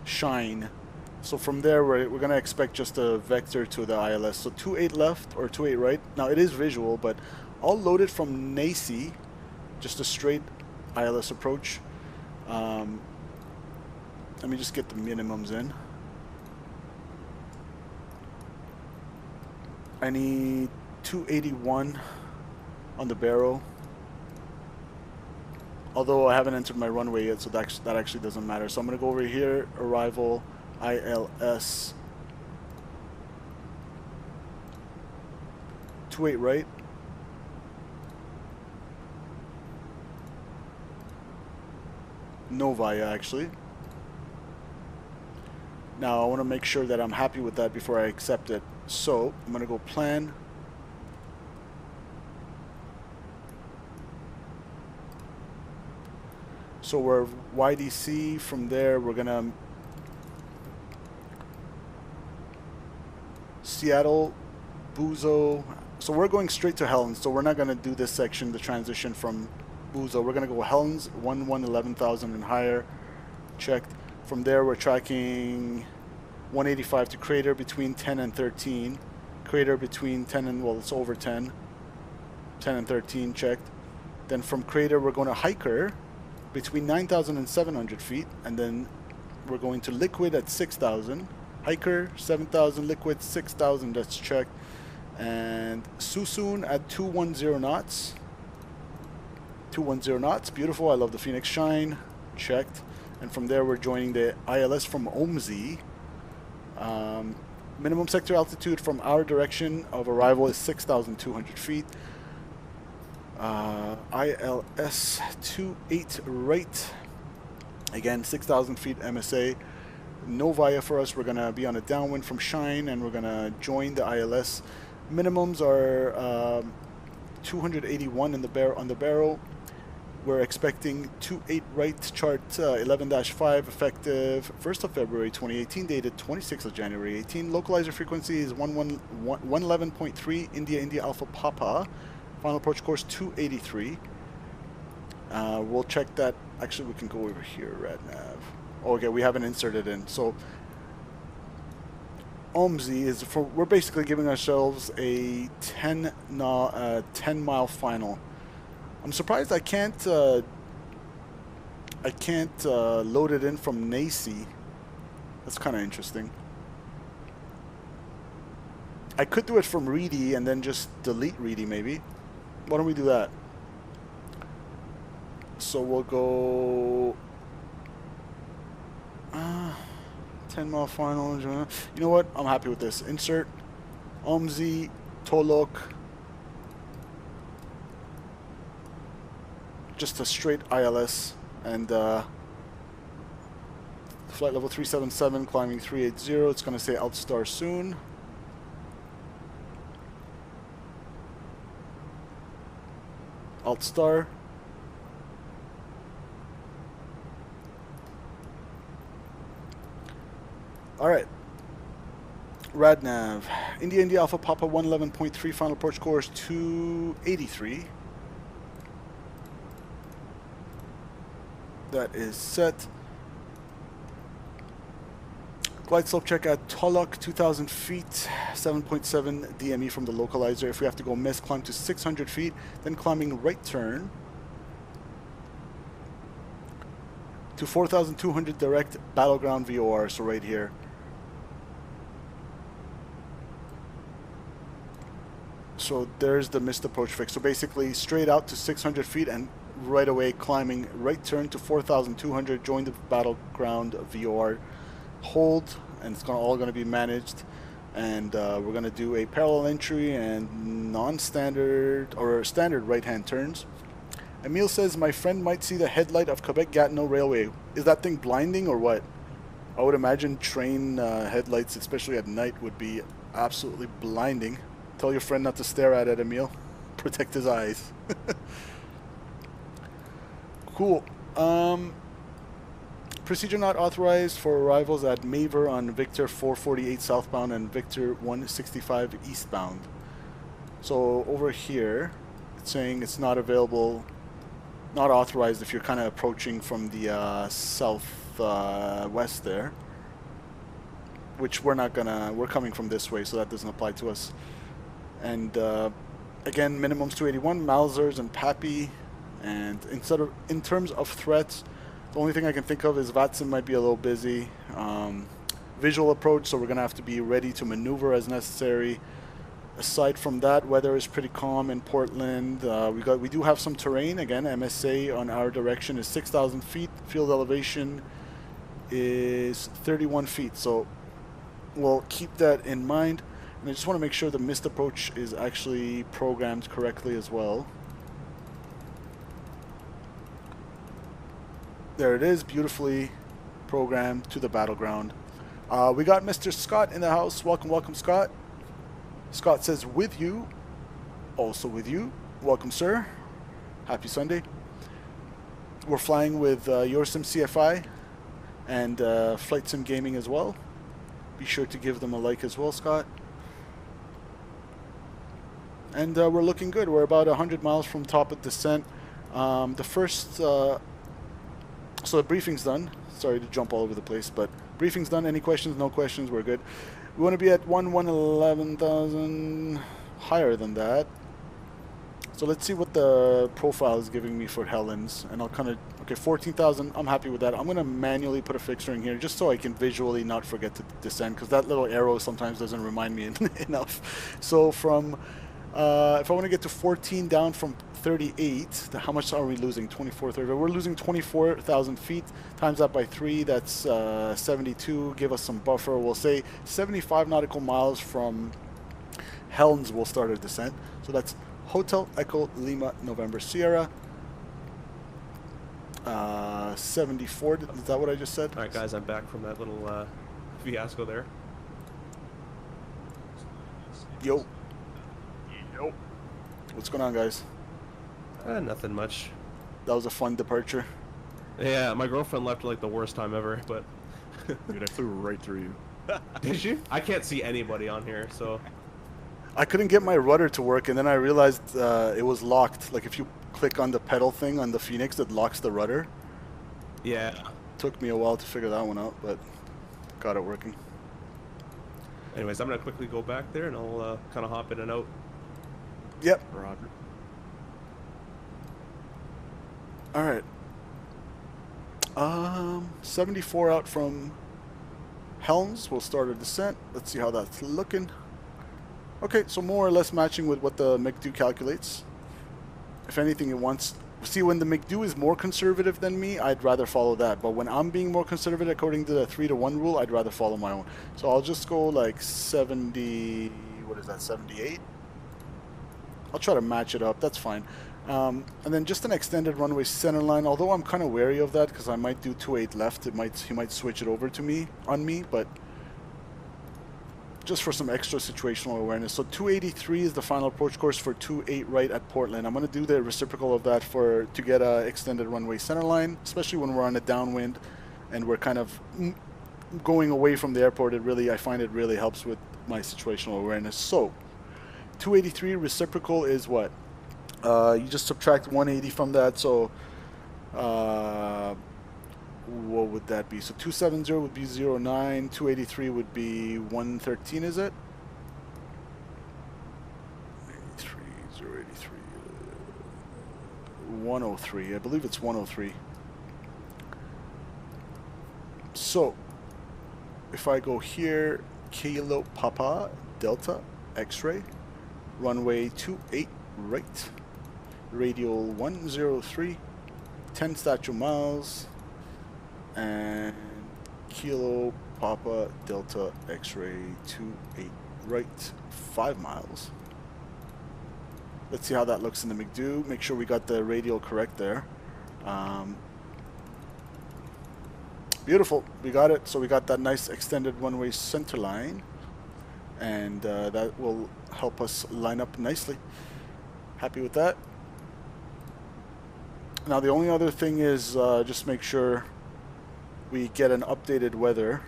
Shine. So from there, we're going to expect just a vector to the ILS. So 28 left or 28 right. Now it is visual, but I'll load it from Nacy, just a straight ILS approach. Let me just get the minimums in. I need 281 on the barrel. Although I haven't entered my runway yet, so that actually doesn't matter. So I'm going to go over here, arrival, ILS, 28 right. No via, actually. Now I want to make sure that I'm happy with that before I accept it. So I'm going to go plan. So we're YDC. From there, we're going to Seattle, Buzo. So we're going straight to Helens. So we're not going to do this section, the transition from Buzo. We're going to go Helens, 11,000 and higher. Checked. From there, we're tracking 185 to Crater between 10 and 13. Crater between 10 and, well, it's over 10. 10 and 13, checked. Then from Crater, we're going to Hiker between 9,000 and 700 feet. And then we're going to Liquid at 6,000. Hiker, 7,000, Liquid, 6,000, that's checked. And Susoon at 210 knots. 210 knots, beautiful. I love the Phoenix Shine, checked. And from there, we're joining the ILS from OMZ. Minimum sector altitude from our direction of arrival is 6,200 feet. ILS 28 right. Again, 6,000 feet MSA. No via for us. We're going to be on a downwind from Shine, and we're going to join the ILS. Minimums are 281 in the on the barrel. We're expecting 28 right, chart 11-5, effective 1st of February 2018, dated 26th of January 18. Localizer frequency is 111.3, India Alpha Papa. Final approach course 283. We'll check that. Actually, we can go over here, RadNav. Okay, we haven't inserted in. So OMZ is for, we're basically giving ourselves a 10 mile final. I'm surprised I can't load it in from Nacy. That's kind of interesting. I could do it from Reedy and then just delete Reedy maybe. Why don't we do that? So we'll go 10 mile final. You know what? I'm happy with this. Insert OMZ Tolok. Just a straight ILS, and flight level 377, climbing 380. It's going to say outstar soon. Altstar. All right. RadNav. India Alpha Papa 111.3, final approach course 283. That is set. Glide slope check at Tulloch, 2,000 feet, 7.7 DME from the localizer. If we have to go miss, climb to 600 feet, then climbing right turn to 4,200 direct battleground VOR, so right here. So there's the missed approach fix. So basically straight out to 600 feet and right away climbing right turn to 4,200, join the battleground VOR, hold, and it's all going to be managed. And we're going to do a parallel entry and non-standard or standard right-hand turns. Emile says, my friend might see the headlight of Quebec-Gatineau Railway. Is that thing blinding or what? I would imagine train headlights, especially at night, would be absolutely blinding. Tell your friend not to stare at it, Emile. Protect his eyes. Cool. Procedure not authorized for arrivals at Maver on Victor 448 southbound and Victor 165 eastbound. So over here, it's saying it's not available, not authorized if you're kind of approaching from the southwest there. Which we're coming from this way, so that doesn't apply to us. And again, minimums 281, Mausers and Pappy. And in terms of threats, the only thing I can think of is VATSIM might be a little busy. Visual approach, so we're going to have to be ready to maneuver as necessary. Aside from that, weather is pretty calm in Portland. We do have some terrain. Again, MSA on our direction is 6,000 feet. Field elevation is 31 feet. So we'll keep that in mind. And I just want to make sure the missed approach is actually programmed correctly as well. There it is, beautifully programmed to the battleground. We got Mr. Scott in the house. Welcome, welcome, Scott. Scott says, with you. Also with you. Welcome, sir. Happy Sunday. We're flying with YourSim CFI and FlightSim Gaming as well. Be sure to give them a like as well, Scott. And we're looking good. We're about 100 miles from top of descent. The first... So the briefing's done. Sorry to jump all over the place, but briefing's done. Any questions? No questions. We're good. We want to be at 111,000, higher than that. So let's see what the profile is giving me for Helens, and I'll kind of, okay, 14,000. I'm happy with that. I'm going to manually put a fixture in here just so I can visually not forget to descend, because that little arrow sometimes doesn't remind me enough. So from if I want to get to 14 down from 38, how much are we losing? 24, 30. We're losing 24,000 feet. Times that by 3, that's 72. Give us some buffer. We'll say 75 nautical miles from Helens will start our descent. So that's Hotel Echo Lima November Sierra. 74. Is that what I just said? All right, guys, I'm back from that little fiasco there. Yo. Yo. What's going on, guys? Nothing much. That was a fun departure. Yeah, my girlfriend left at like the worst time ever, but... Dude, I flew right through you. Did you? I can't see anybody on here, so... I couldn't get my rudder to work, and then I realized it was locked. Like, if you click on the pedal thing on the FENIX, it locks the rudder. Yeah. Took me a while to figure that one out, but got it working. Anyways, I'm going to quickly go back there, and I'll kind of hop in and out. Yep. Roger. All right. 74 out from Helms. We'll start a descent. Let's see how that's looking. Okay, so more or less matching with what the McDo calculates. If anything, it wants... See, when the McDo is more conservative than me, I'd rather follow that. But when I'm being more conservative according to the 3-to-1 rule, I'd rather follow my own. So I'll just go like 70... What is that, 78? I'll try to match it up. That's fine. And then just an extended runway center line. Although I'm kind of wary of that because I might do 28 left. He might switch it over to me but just for some extra situational awareness. So 283 is the final approach course for 28 right at Portland. I'm going to do the reciprocal of that to get a extended runway center line, especially when we're on a downwind and we're kind of going away from the airport. I find it really helps with my situational awareness. So 283 reciprocal is what? You just subtract 180 from that, so what would that be? So 270 would be 09, 283 would be 113, is it? 83, 083, 103. I believe it's 103. So, if I go here, Kilo Papa Delta X-ray, runway 28 right, radial 103, 10 statute miles, and Kilo Papa Delta X-ray 28 right, 5 miles. Let's see how that looks in the McDo. Make sure we got the radial correct there. Beautiful, we got it. So we got that nice extended one-way center line, and that will help us line up nicely. Happy with that. Now the only other thing is just make sure we get an updated weather.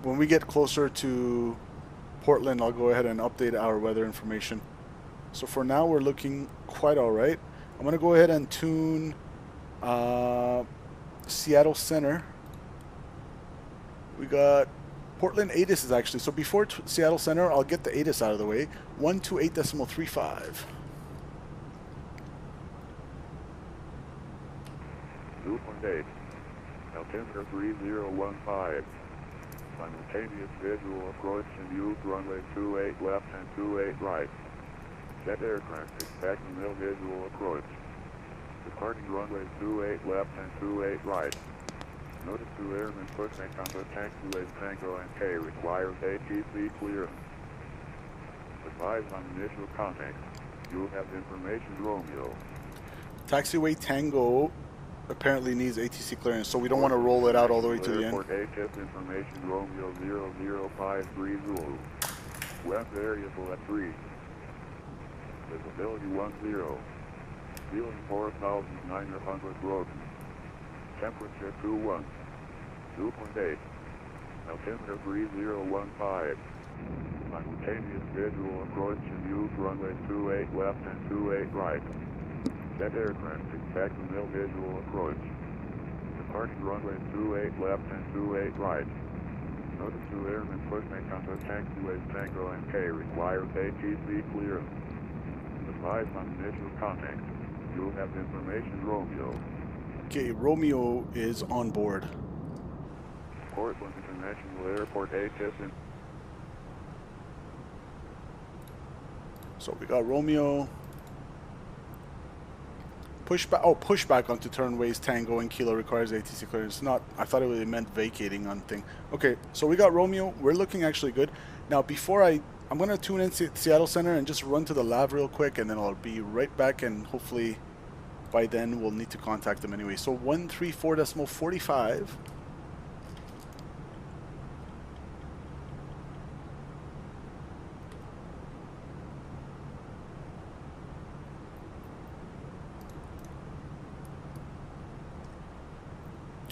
When we get closer to Portland, I'll go ahead and update our weather information. So for now, we're looking quite all right. I'm going to go ahead and tune Seattle Center. We got Portland ATIS is actually. So before Seattle Center, I'll get the ATIS out of the way. 128.35. Date. Altimeter 3015. Simultaneous visual approach and use runway 28 left and 28 right. Jet aircraft expecting no visual approach. Departing runway 28 left and 28 right. Notice to airmen pushing on the taxiways Tango and K requires ATC clearance. Advise on initial contact. You'll have information Romeo. Taxiway Tango apparently needs ATC clearance, so we don't want to roll it out all the way to the end. Airport ATIS information Romeo 00530. West variable at 3. Visibility 10. Ceiling 4,900 broken. Temperature 21. 2.8. Altimeter 3015. Simultaneous visual approach and use runway 28 left and 28 right. Jet aircraft expecting no visual approach. Departing runway 28 left and 28 right. Notice to airmen pushing on the taxiways Tango and K requires ATC clearance. Advise on initial contact. You'll have information Romeo. Okay, Romeo is on board. Portland International Airport ATIS in. So we got Romeo. Pushback. Oh, pushback onto turnways Tango and Kilo requires ATC clearance. Not. I thought it really meant vacating on thing. Okay, so we got Romeo. We're looking actually good. Now before I'm gonna tune in Seattle Center and just run to the lab real quick, and then I'll be right back. And hopefully, by then we'll need to contact them anyway. So 134.45.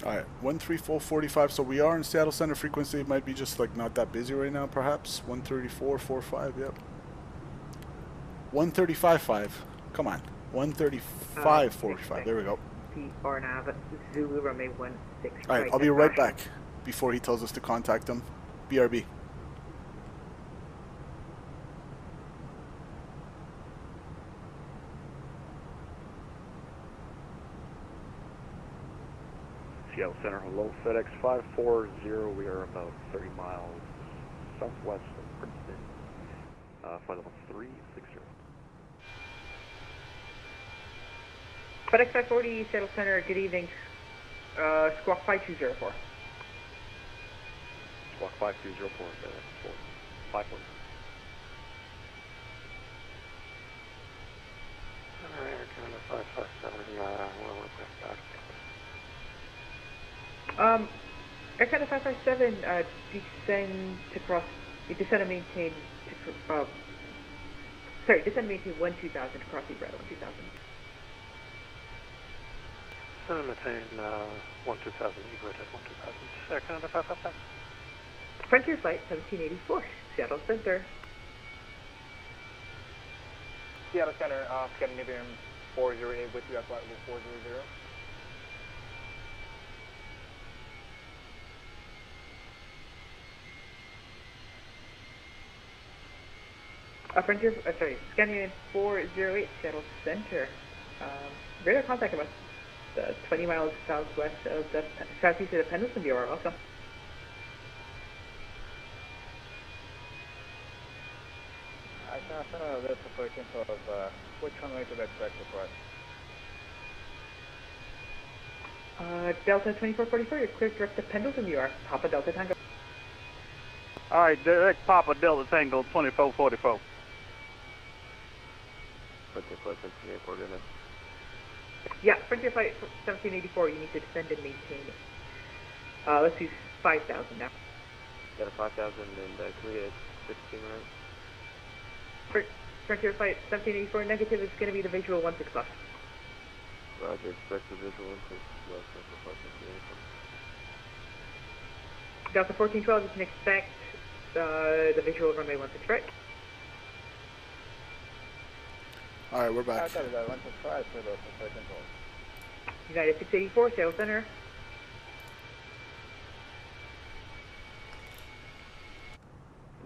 Alright, 134.45. So we are in Seattle Center frequency. It might be just like not that busy right now, perhaps. 134.45, yep. 135.5. Come on. 135.45. There we go. P4 nav, Zulu runway 16. Alright, I'll be right back before he tells us to contact him. BRB. Seattle Center, hello, FedEx 540, we are about 30 miles southwest of Princeton, flight level 360. FedEx 540, Seattle Center, good evening. Squawk 5204. Squawk 5204, 540. Alright, Canada 557, we'll request back. Air Canada 557, descend and maintain, descend and maintain 12000 to cross the route 12000. Descend and maintain 12000, egret at 12000, Air Canada 557. Frontier Flight 1784, Seattle Center. Seattle Center, Scandinavian 408 with you at flight level 400. Frontier, sorry, Scandinavian 408, Seattle Center. Radar contact about 20 miles southwest of the southeast of the Pendleton VOR also. I can send a list of info of which runway to expect for us. Delta 2444, you're clear direct to Pendleton VOR. Papa Delta Tango. Alright, direct Papa Delta Tango 2444. Frontier Flight 1784, go ahead. Yeah, Frontier Flight 1784, you need to descend and maintain. Let's use 5,000 now. Got a 5,000 and Korea 16, right? Frontier Flight 1784, negative is going to be the visual 16 left. Roger, expect the visual 16 left, Frontier Flight 1784. Delta 1412, you can expect the visual runway 16 right. Alright, we're back. United 684, Seattle Center.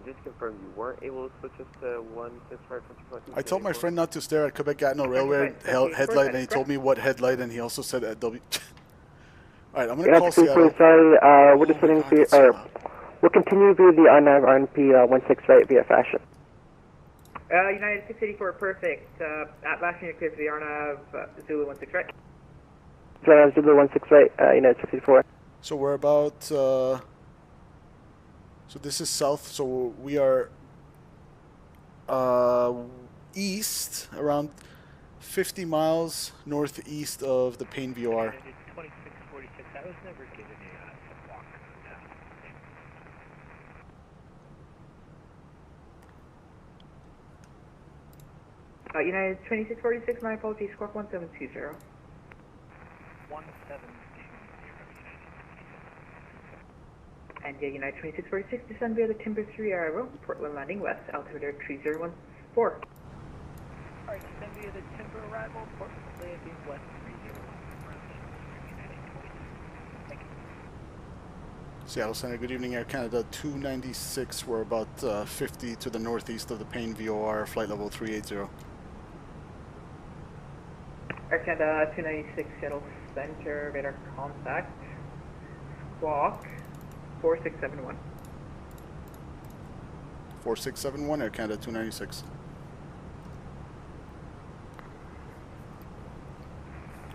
Just confirm you weren't able to switch us to 165 from I told my friend not to stare at Quebec Gatineau Railway headlight, and he told me what headlight, and he also said at W. Alright, I'm gonna call Seattle. Sorry, we're descending we'll continue via the RNAV RNP 16 right via fashion. United 684, perfect. Last unit clear for the RNAV Zulu 16 right. RNAV Zulu 16 right, United 684. So we're about, so this is south, so we are east, around 50 miles northeast of the Payne VOR. 2646, I was never given a walk. United 2646, my apologies, squawk 1720. 1720. And United 2646, descend via the Timber 3 arrival, Portland landing west, altimeter 3014. Alright, descend via the Timber arrival, Portland landing west 301. Thank you. Seattle Center, good evening, Air Canada 296. We're about 50 to the northeast of the Payne VOR, flight level 380. Air Canada 296, Seattle Center, radar contact, squawk 4671. 4671, Air Canada 296.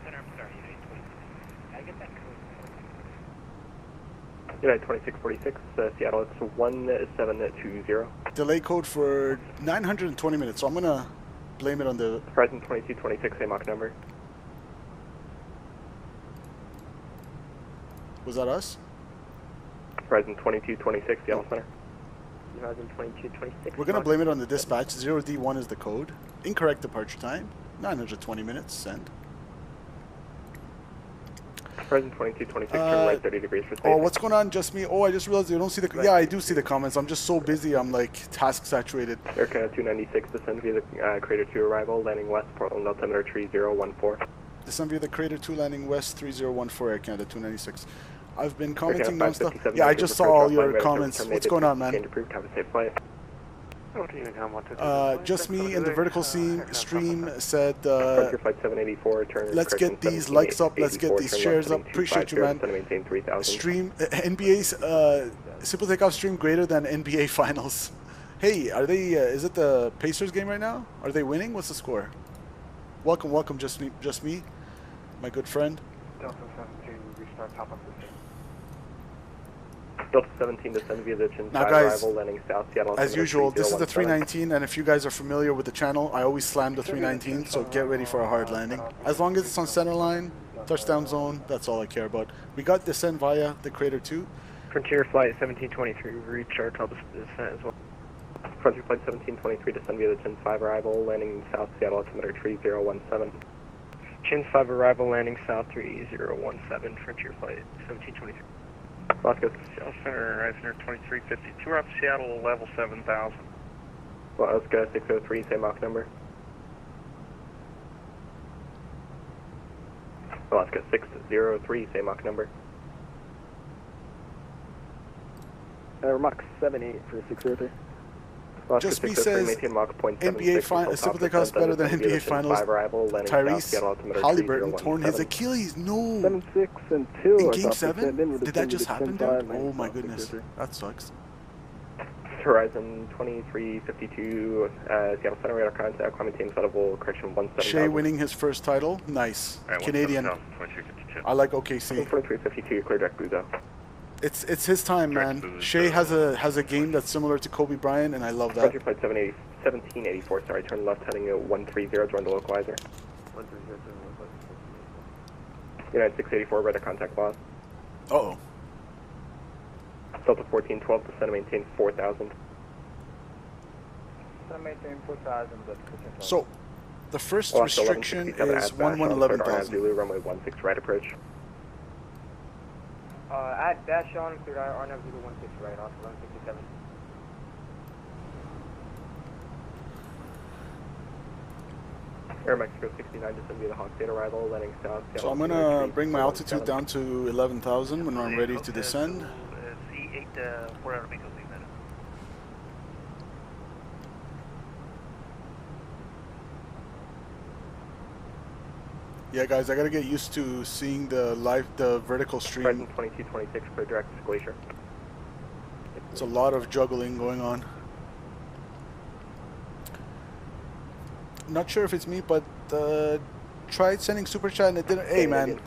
Center, I'm sorry, United 26. Can I get that code? United 2646, Seattle, it's 1720. Delay code for 920 minutes, so I'm gonna blame it on the... Present 2226, same Mach number. Was that us? Present 2226, Seattle Center. 2226. We're gonna blame it on the dispatch. 0D1 is the code. Incorrect departure time. 920 minutes, send. Present 2226, turn right 30 degrees for space. Oh, what's going on, just me? Oh, I just realized you don't see the... Yeah, I do see the comments. I'm just so busy, I'm like task saturated. Air Canada 296, descend via the Crater 2 arrival, landing west, Portland altimeter 3014. Descend via the Crater 2, landing west 3014, Air Canada 296. I've been commenting non-stop. Yeah, I just saw all your comments. What's going on, man? Just me in the vertical stream said, let's get these likes up, let's get these shares up. Appreciate you, man. Stream, NBA's Simple Takeoff stream greater than NBA Finals. Hey, are they, is it the Pacers game right now? Are they winning? What's the score? Welcome, welcome, just me, my good friend. Delta 17, restart top of the Delta 17, descend via the Chin now, guys, arrival, landing south, Seattle. As usual, this is the 319, and if you guys are familiar with the channel, I always slam the 319, so get ready for a hard landing. As long as it's on center line, touchdown zone, that's all I care about. We got descent via the Crater 2. Frontier Flight 1723, restart top of descent as well. Frontier Flight 1723, descend via the Chin 5 arrival, landing south, Seattle, altimeter 3017. Chin 5 arrival, landing south, 3017, Frontier Flight 1723. Moscow. Seattle Center, Eisner 2352, we're up Seattle, level 7000. Well, let's go 603, same Mach number. Alaska 603, same Mach number. Mach 78 for 603. Alaska Just me 603, says maintain Mach NBA final, simple takeoffs better than NBA finals. Tyrese Halliburton torn his Achilles. No. 7-6 and 2. In I Game thought they 7? said, then would Did have that been just to happen, 10-5, dude? man. Oh my South goodness, 603. that sucks. Horizon 2352, Seattle Center radar contact, climbing team level, correction 17. Shea winning his first title. Nice. Canadian. I like OKC. 2352, clear direct Buzo. It's his time, man. Shea has a game that's similar to Kobe Bryant, and I love that. Frontier flight 1784, sorry, turn left heading at 130, join the localizer. United 684, radar contact lost. Uh-oh. Delta 1412, descend and maintain 4000. Maintain 4000, So, the first restriction is 11,000. Zulu, runway 16, right approach. At dash on, cleared RNAV 016 right, off 167. Air Mexico 69, descend via the Hawk State arrival, landing south. So I'm gonna bring my altitude down to 11,000 when I'm ready to descend. C8, 4 hour Mexico City. Yeah, guys, I gotta get used to seeing the vertical stream. Horizon 2226, clear direct Glacier. It's a lot of juggling going on. Not sure if it's me, but tried sending super chat and it didn't. Hey man,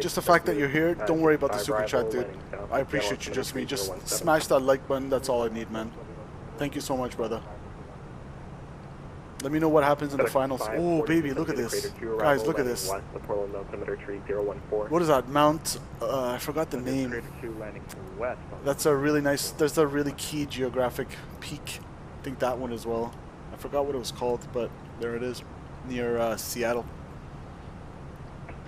just the fact that you're here, don't worry about the super chat, dude. I appreciate you, just me. Just smash that like button, that's all I need, man. Thank you so much, brother. Let me know what happens in the finals. Oh, baby, look at this. Guys, look at this. What is that? Mount, I forgot the name. That's a really nice, there's a really key geographic peak. I think that one as well. I forgot what it was called, but there it is, near Seattle.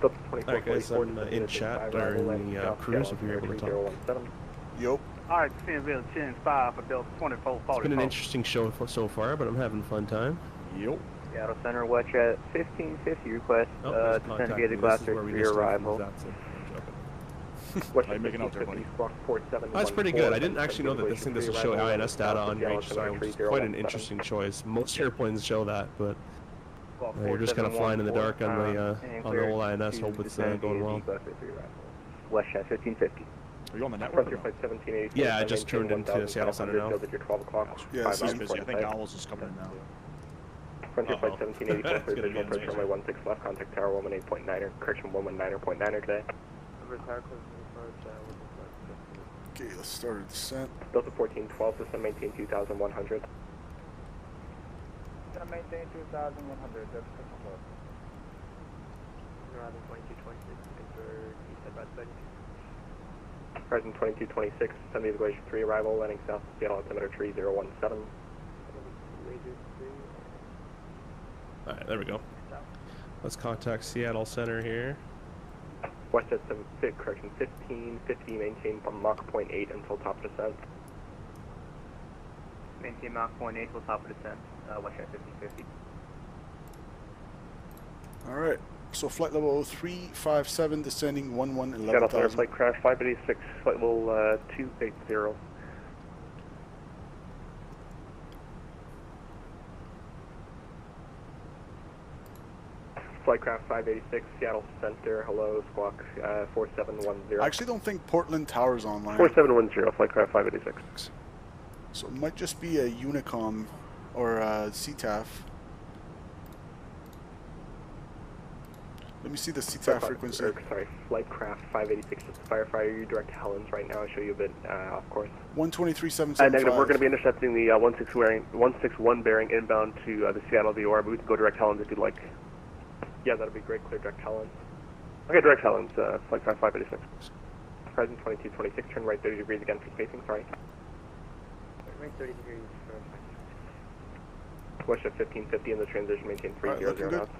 Alright guys, I'm in chat during the cruise if you're able to talk. Yup. Alright, Finville 10-5 for Delta 2440. It's been an interesting show so far, but I'm having a fun time. Yup. Seattle Center, watch at 1550, request descend via the Glasser for your arrival. I'm making out there, buddy. That's pretty good. I didn't actually know that this thing doesn't show INS data on range, so it was quite an interesting choice. Most airplanes show that, but you're just kind of flying in the dark on the old INS. Hope it's going well. West at 1550. Are you on the network? Yeah, I just turned into Seattle Center now. Yeah, he's busy. I think Owls is coming in now. Frontier flight 1784, clear visual approach runway 16 left, contact tower 118.9er, correction 119.9er today. Okay, let's start our descent. Delta 1412, descend maintain 2100. Gonna maintain 2100, that's close. Horizon 2226, enter east by 30. Horizon 2226, send me the Glacier 3 arrival, landing south of Seattle, altimeter 3017. Alright, there we go. Let's contact Seattle Center here. West at 7, correction 1550, maintain from Mach 0.8 until top of descent. Maintain Mach 0.8 till top of descent, watch at 1550. Alright, so flight level 357, descending 11,000. Seattle Center, flight crash 586, flight level 280. Flightcraft 586, Seattle Center, hello, squawk 4710. I actually don't think Portland Tower's online. 4710, Flightcraft 586. So it might just be a Unicom or a CTAF. Let me see the CTAF frequency. Sorry, Flightcraft 586, just a firefighter, you direct to Helens right now, I'll show you a bit off course. 123.775. Negative, we're going to be intercepting the 161 bearing inbound to the Seattle VOR, but we can go direct Helens if you'd like. Yeah, that'd be great, clear direct Helens. Okay, direct Helens, Flightcraft 586. Horizon 2226, turn right 30 degrees again for spacing, sorry. Right 30 degrees for West at 1550 in the transition, maintain 300 knots.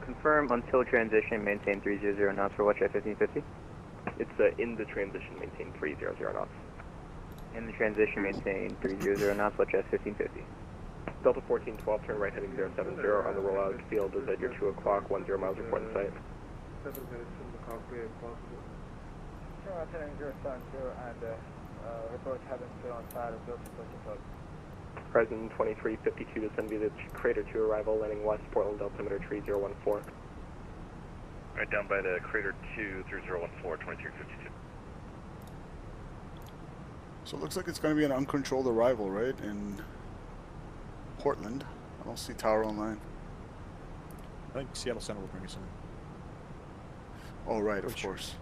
Confirm until transition, maintain 300 knots for watch at 1550. It's in the transition, maintain 300 knots. In the transition, maintain 300 knots, watch at 1550. Delta 1412, turn right heading 070 on the rollout field is at your 2 o'clock, 10 miles report in sight. 7 minutes from the cockpit if possible. Turn right heading 070 and report having still on side of Delta 1412. Horizon 2352, descend via the crater to arrival, landing west, Portland altimeter 3014. Right down by the crater 2, 3014, 2352. So it looks like it's going to be an uncontrolled arrival, right? In Portland. I don't see tower online. I think Seattle Center will bring us in. Oh, right, of course.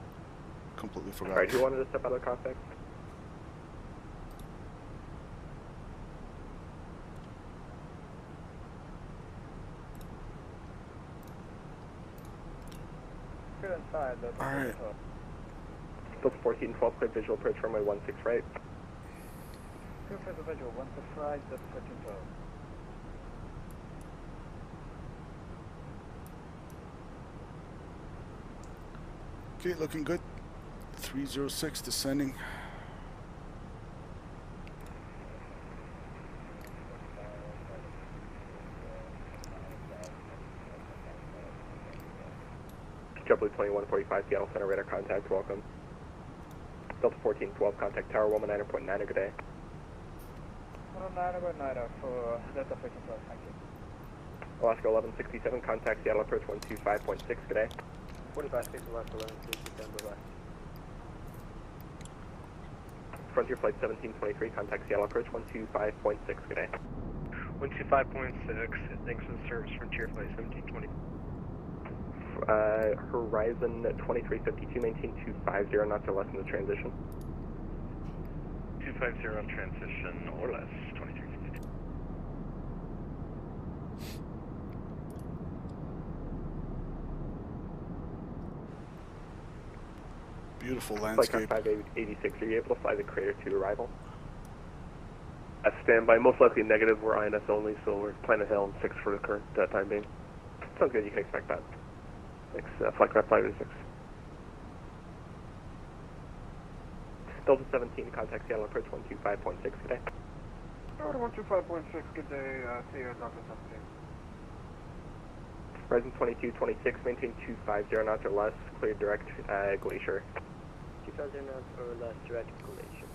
Completely forgot. Alright, who wanted to step out of the cockpit? Good inside, Delta Alright. 1412. Delta 1412, clear visual approach runway 16 right. Good for the visual, 16 right, Delta 1412. Okay, looking good. 306 descending. JetBlue 2145, Seattle Center radar contact, welcome. Delta 1412, contact tower 119.9, good day. 119.9 for Delta 1412, thank you. Alaska 1167, contact Seattle approach 125.6, good day. 45 Alaska 1167, bye-bye. Frontier Flight 1723, contact Seattle approach 125.6, good day. 125.6, thanks for the service, Frontier Flight 1720. Horizon 2352, maintain 250 knots or less in the transition. 250 on transition or less, 2352. Beautiful landscape. Flight 586, are you able to fly the crater to arrival? At standby, most likely negative, we're INS only, so we're Planet Hill 6 for the current time being. Sounds good, you can expect that. Thanks, Flight 586. Delta 17, contact Seattle approach 125.6 today. Order 125.6, good day, see you at Delta 17. Horizon 2226, maintain 250 knots or less, clear direct Glacier. 2,000 knots or less, direct Glacier.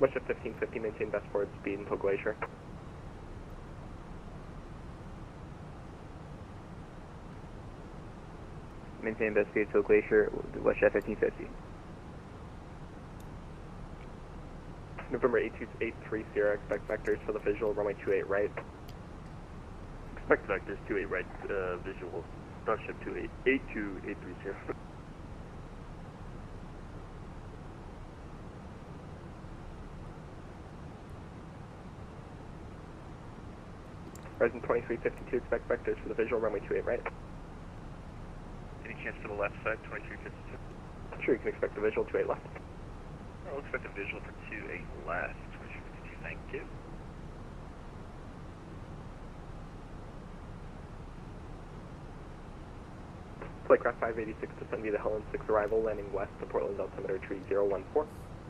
Westjet 1550, maintain best forward speed until Glacier. Maintain best speed until Glacier, Westjet 1550. November 8283 Sierra, expect vectors for the visual, runway 28 right. Expect vectors 28 right, visual, Starship 28280. Horizon 2352, expect vectors for the visual, runway 28 right. Any chance for the left side, 2352? Sure, you can expect the visual, 28 left. I'll expect a visual for 28 left, 2352, thank you. Flightcraft 586, descend via the Helen 6 arrival, landing west to Portland altimeter 3014.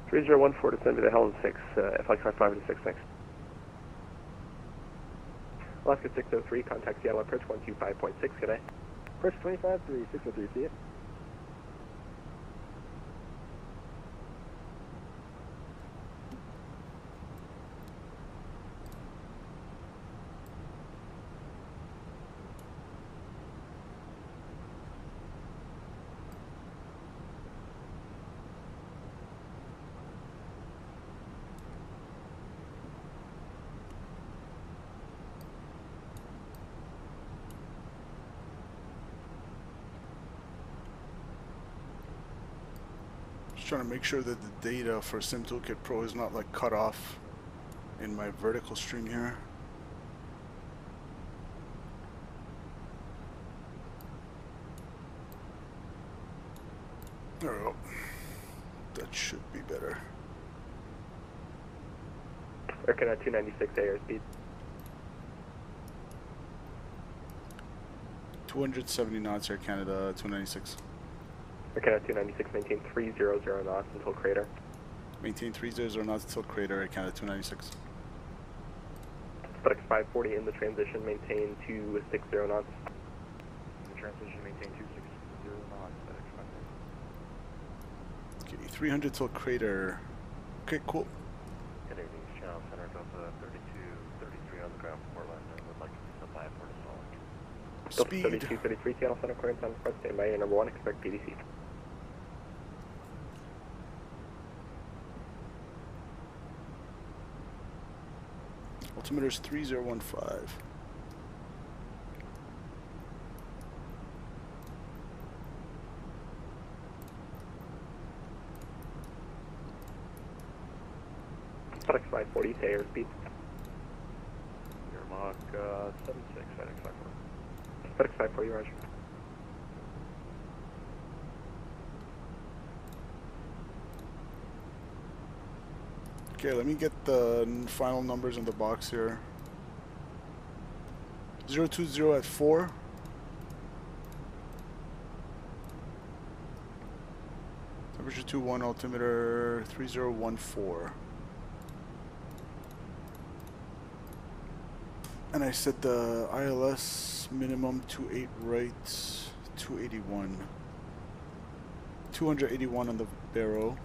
3014, descend via the Helen 6, Flightcraft 586, thanks. Alaska 603, contact Seattle approach 125.6, good day. Approach 25-3, 603, see it. Just trying to make sure that the data for Sim Toolkit Pro is not like cut off in my vertical stream here. There we go. That should be better. Aircon 296 airspeed. 270 knots, Air Canada 296. Canada 296, maintain 300 knots until crater. Maintain 300 knots until crater at Canada 296. FedEx 540 in the transition, maintain 260 knots. In the transition, maintain 260 knots, FedEx 540. Okay, 300 till crater. Okay, cool. Canadian Channel Center, Delta 3233 on the ground, Portland, and would like to supply for the solid. Speed. Delta 3233, Seattle Center, clearance on front, stand by, number 1, expect PDC. Altimeter's 3015. FedEx 540, say airspeed. Air Mach 76, FedEx 540. FedEx 540, roger. Okay, let me get the final numbers in the box here. 020 at 4. Temperature 21, altimeter 3014. And I said the ILS minimum 28 right, 281. 281 on the barrow.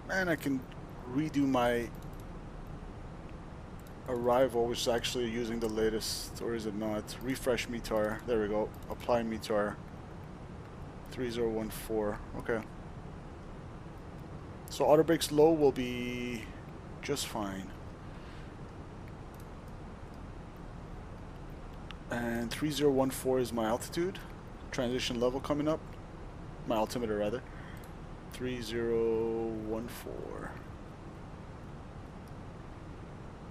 And I can redo my arrival, which is actually using the latest, or is it not? Refresh METAR. There we go. Apply METAR. 3014. Okay. So auto brakes low will be just fine. And 3014 is my altitude. Transition level coming up. My altimeter rather. 3014.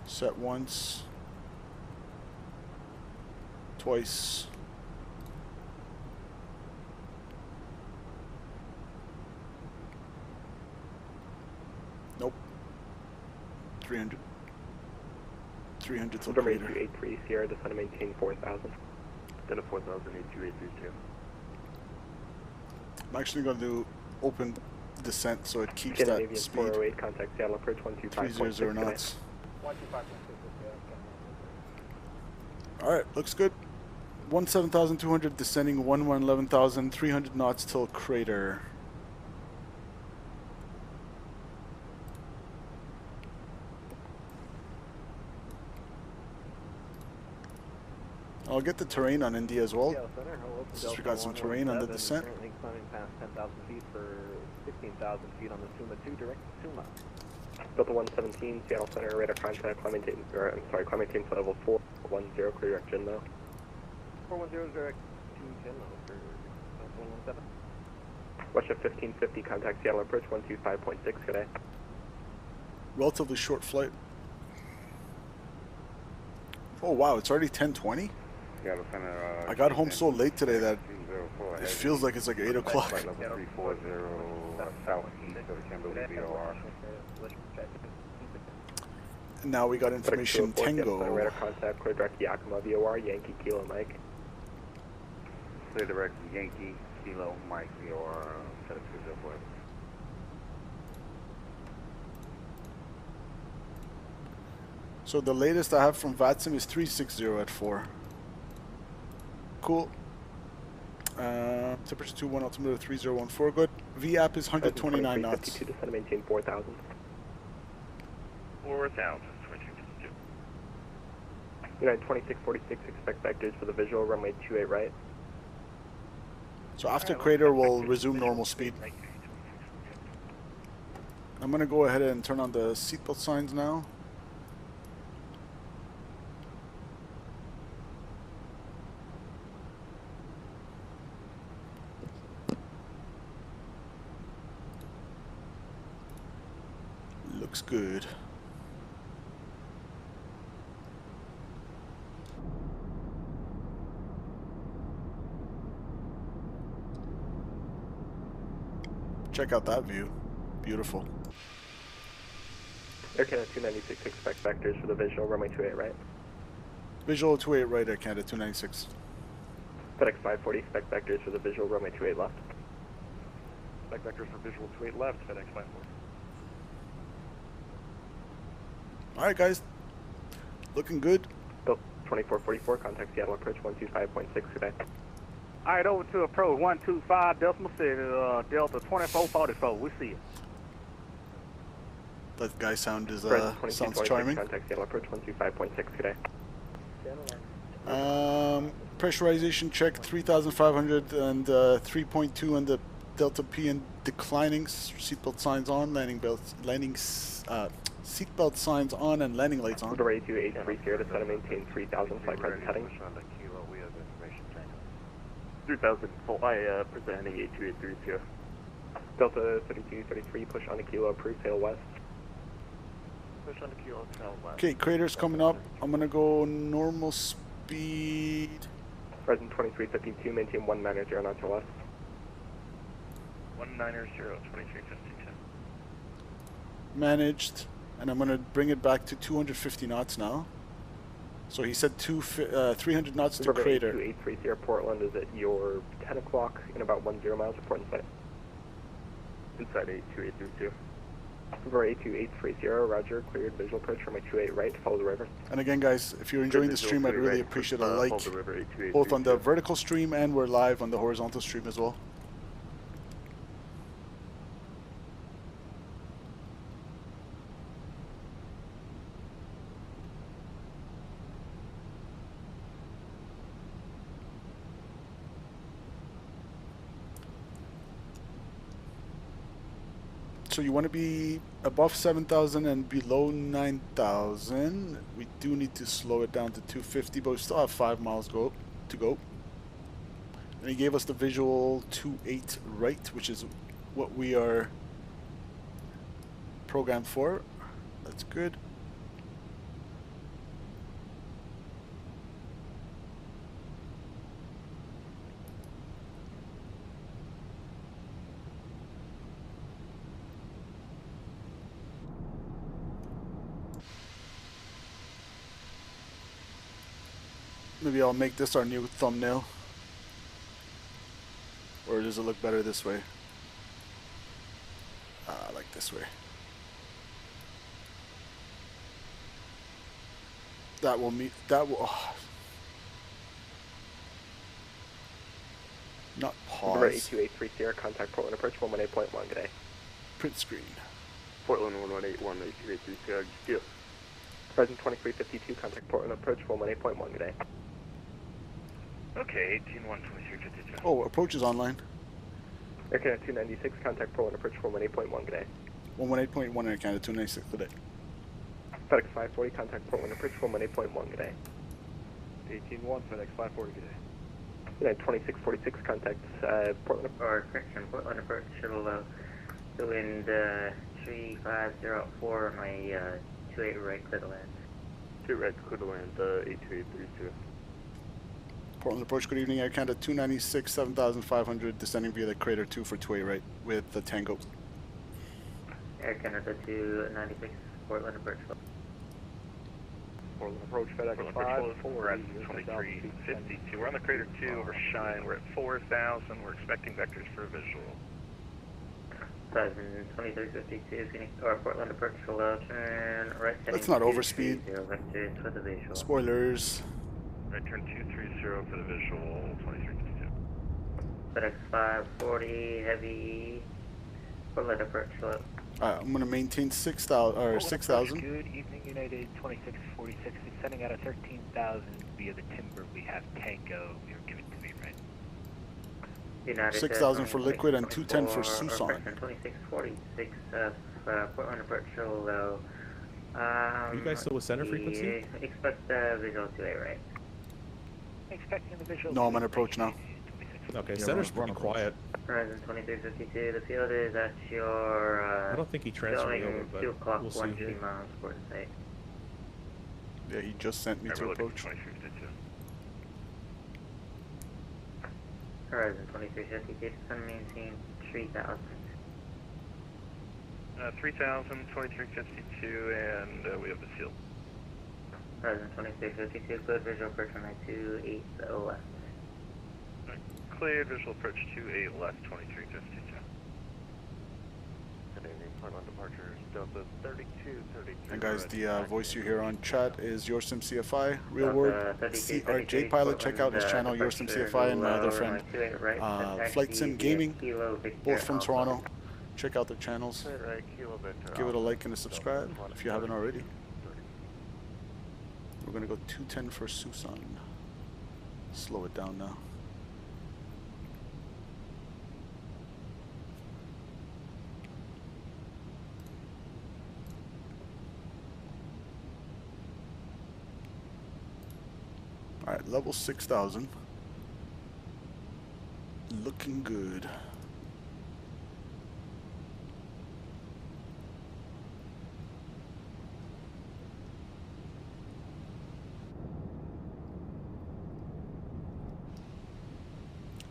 Set once, twice, nope, 300, 300 till Number crater. 8283, Sierra, descend and maintain 4,000. Then a 4,000, 8282. I'm actually going to do open descent so it keeps Canada that Aviation speed. 408, contact Seattle approach 125.6. 300 knots. 125.6. Alright, looks good. 17,200 descending, 11,000, 300 knots till crater. I'll get the terrain on India as well, since we got some terrain on the descent. Currently climbing past 10,000 feet for 16,000 feet on the Suma 2, direct to Suma. Delta 117, Seattle Center, radar contact, climb maintain, climb maintain to level 410, clear direct Jinmo. 410 direct to Jinmo for 117. Russia 1550, contact Seattle approach 125.6, good day. Relatively short flight. Oh wow, it's already 10:20? I got home so late today that it feels like it's like 8 o'clock. Now we got information Tango. Radar contact, clear direct Yakima VOR, Yankee Kilo Mike. Clear direct Yankee Kilo Mike VOR, set up 204. So the latest I have from VATSIM is 360 at 4. Cool. Temperature 21, altimeter 3014. Good. VAP is 129 knots. 52 descend, maintain 4,000. 4,000. United 2646, expect vectors for the visual, runway 28 right. So after crater, we'll resume normal speed. I'm going to go ahead and turn on the seatbelt signs now. Looks good. Check out that view. Beautiful. Air Canada 296, expect vectors for the visual, runway 28 right. Visual 28 right, Air Canada 296. FedEx 540, expect vectors for the visual, runway 28 left. Expect vectors for visual 28 left, FedEx 540. Alright guys, looking good. Bill 2444, contact Seattle approach 125.6 today. Alright, over to approach 125 decimal city, Delta 2444, we see it. That guy sound is Present sounds 2226, charming. contact Seattle approach 125.6 today. Pressurization check 3,500 and 3.2 on the Delta P and declining. Seatbelt signs on, seatbelt signs on and landing lights on. Order 82830 to set and maintain 3,000 flight present heading. 3,000 fly presenting 82830. Delta 3233, push on the kilo, approved, tail west. Push on the kilo, tail west. Okay, crater's coming up. I'm gonna go normal speed. Present 2352, maintain 190 knots or less. 190, 2352. Managed, and I'm gonna bring it back to 250 knots now. So he said 300 knots to crater. 2830 Portland is at your 10 o'clock in about 10 miles of Portland site. Inside 82832. Over 82830, roger, cleared visual approach from my 28 right, follow the river. And again guys, if you're enjoying the stream, I'd really appreciate a like, both on the vertical stream and we're live on the horizontal stream as well. So you want to be above 7,000 and below 9,000. We do need to slow it down to 250, but we still have 5 miles to go. And he gave us the visual 28 right, which is what we are programmed for. That's good. Maybe I'll make this our new thumbnail. Or does it look better this way? I like this way. That will meet. That will. Oh. Not pause. Number 82830, contact Portland approach 118.1 today. Print screen. Portland 118.1, Present 2352, contact Portland approach 118.1 today. Okay, 1812352. Oh, approach is online. Air Canada 296, contact Portland approach 118.1 today. 118.1 Air Canada 296 today. FedEx 540, contact Portland approach 118.1 today. 18-1, FedEx 540 today. 2646, contact Portland. Or correction, Portland approach shuttle the wind 3504 on my 28 right clear to land. 2 right clear to land, 82832. Portland approach, good evening, Air Canada 296, 7,500, descending via the crater 2 for 28 right with the Tango. Air Canada 296, Portland approach. Portland approach, FedEx 540. We're at 2352. We're on the crater 2 over Shine. We're at 4,000. We're expecting vectors for a visual. Present 2352, Phoenix or Portland approach below, turn right. That's not overspeed. Vectors for the visual. Spoilers. Right, turn 230 for the visual, 2352. FedEx 540, heavy, Portland approach below. I'm going to maintain 6,000 or 6,000. Good evening, United 2646. Descending out of 13,000 via the timber. We have Tango. You're given to me, right? United 6,000 for liquid and 210 for Susan. 2646, Portland approach below. Are you guys still with center frequency? Expect visual 28 right. Expecting the visual. No, I'm on approach now. Okay, center's pretty quiet. Horizon 2352, the field is at your, I don't think he transferred me over, but 2 o'clock, we'll see 13 here. miles for the site. Yeah, he just sent me to approach. Horizon 2352, descend maintain 3,000. 3000, 2352, and we have the seal. Horizon 2352, cleared visual approach runway 28 left. Cleared visual approach 28 left, 2352. Good evening, Portland departures, Delta 3233. And guys, the voice you hear on chat is Your Sim CFI, real word CRJ pilot. Check out his channel, Your Sim CFI, and my other friend, Flight Sim Gaming, both from Toronto. Check out their channels. Give it a like and a subscribe if you haven't already. We're gonna go 210 for Susan. Slow it down now. Alright, level 6,000. Looking good.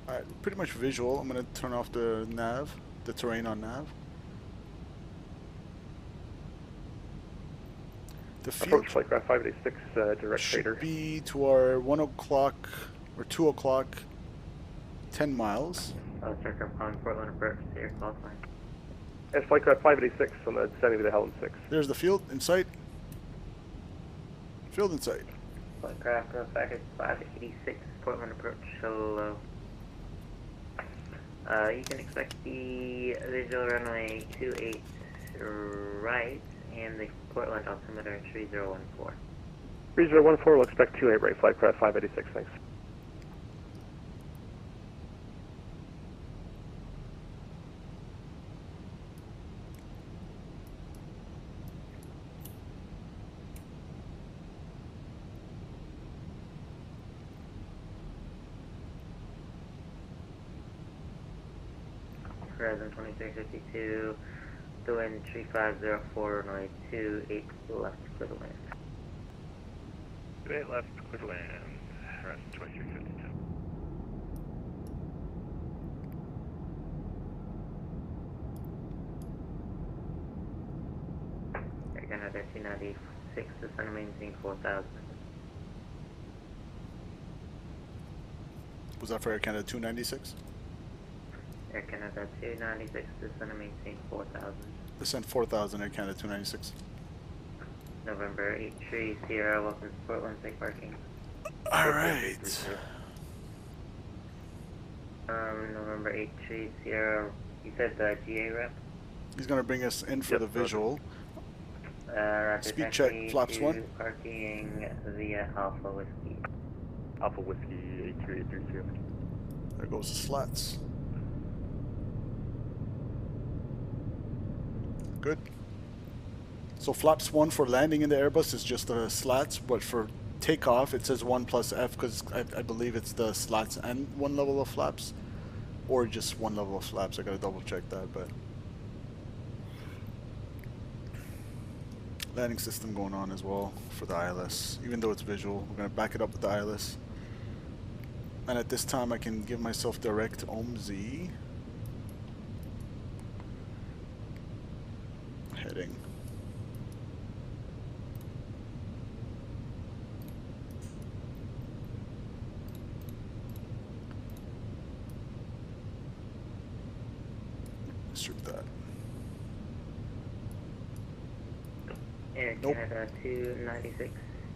Alright, pretty much visual. I'm going to turn off the nav, the terrain on nav. The field approach Flightcraft 586 direct should crater. be to our 1 o'clock or 2 o'clock, 10 miles. Circle calling Portland approach to your call sign. It's Flightcraft 586 on the descending to the Helen 6. There's the field in sight. Field in sight. Flightcraft 586, Portland approach, hello. You can expect the visual runway 28 right and the Portland altimeter 3014. 3014 will expect 28 right, Flightcraft 586, thanks. Horizon 2352, the wind 3504, runway 28 left, clear to land. 28 left, clear to land. Horizon 2352. Air Canada 296, descend and maintain 4000. Was that for Air Canada 296? Air Canada 296, descend and maintain 4000. Descent 4,000, Air Canada 296. November 83 Sierra, welcome to Portland, safe parking. Alright. November 83 Sierra, you said the GA rep? He's going to bring us in for the visual. Speed taxi check, flaps to 1. Parking via Alpha Whiskey. Alpha Whiskey 83832. There goes the slats. Good. So flaps 1 for landing in the Airbus is just the slats, but for takeoff it says 1 plus F because I believe it's the slats and 1 level of flaps, or just 1 level of flaps. I gotta double check that, but landing system going on as well for the ILS. Even though it's visual, we're gonna back it up with the ILS. And at this time I can give myself direct OMZ. Heading. Strip that. Air Canada 296,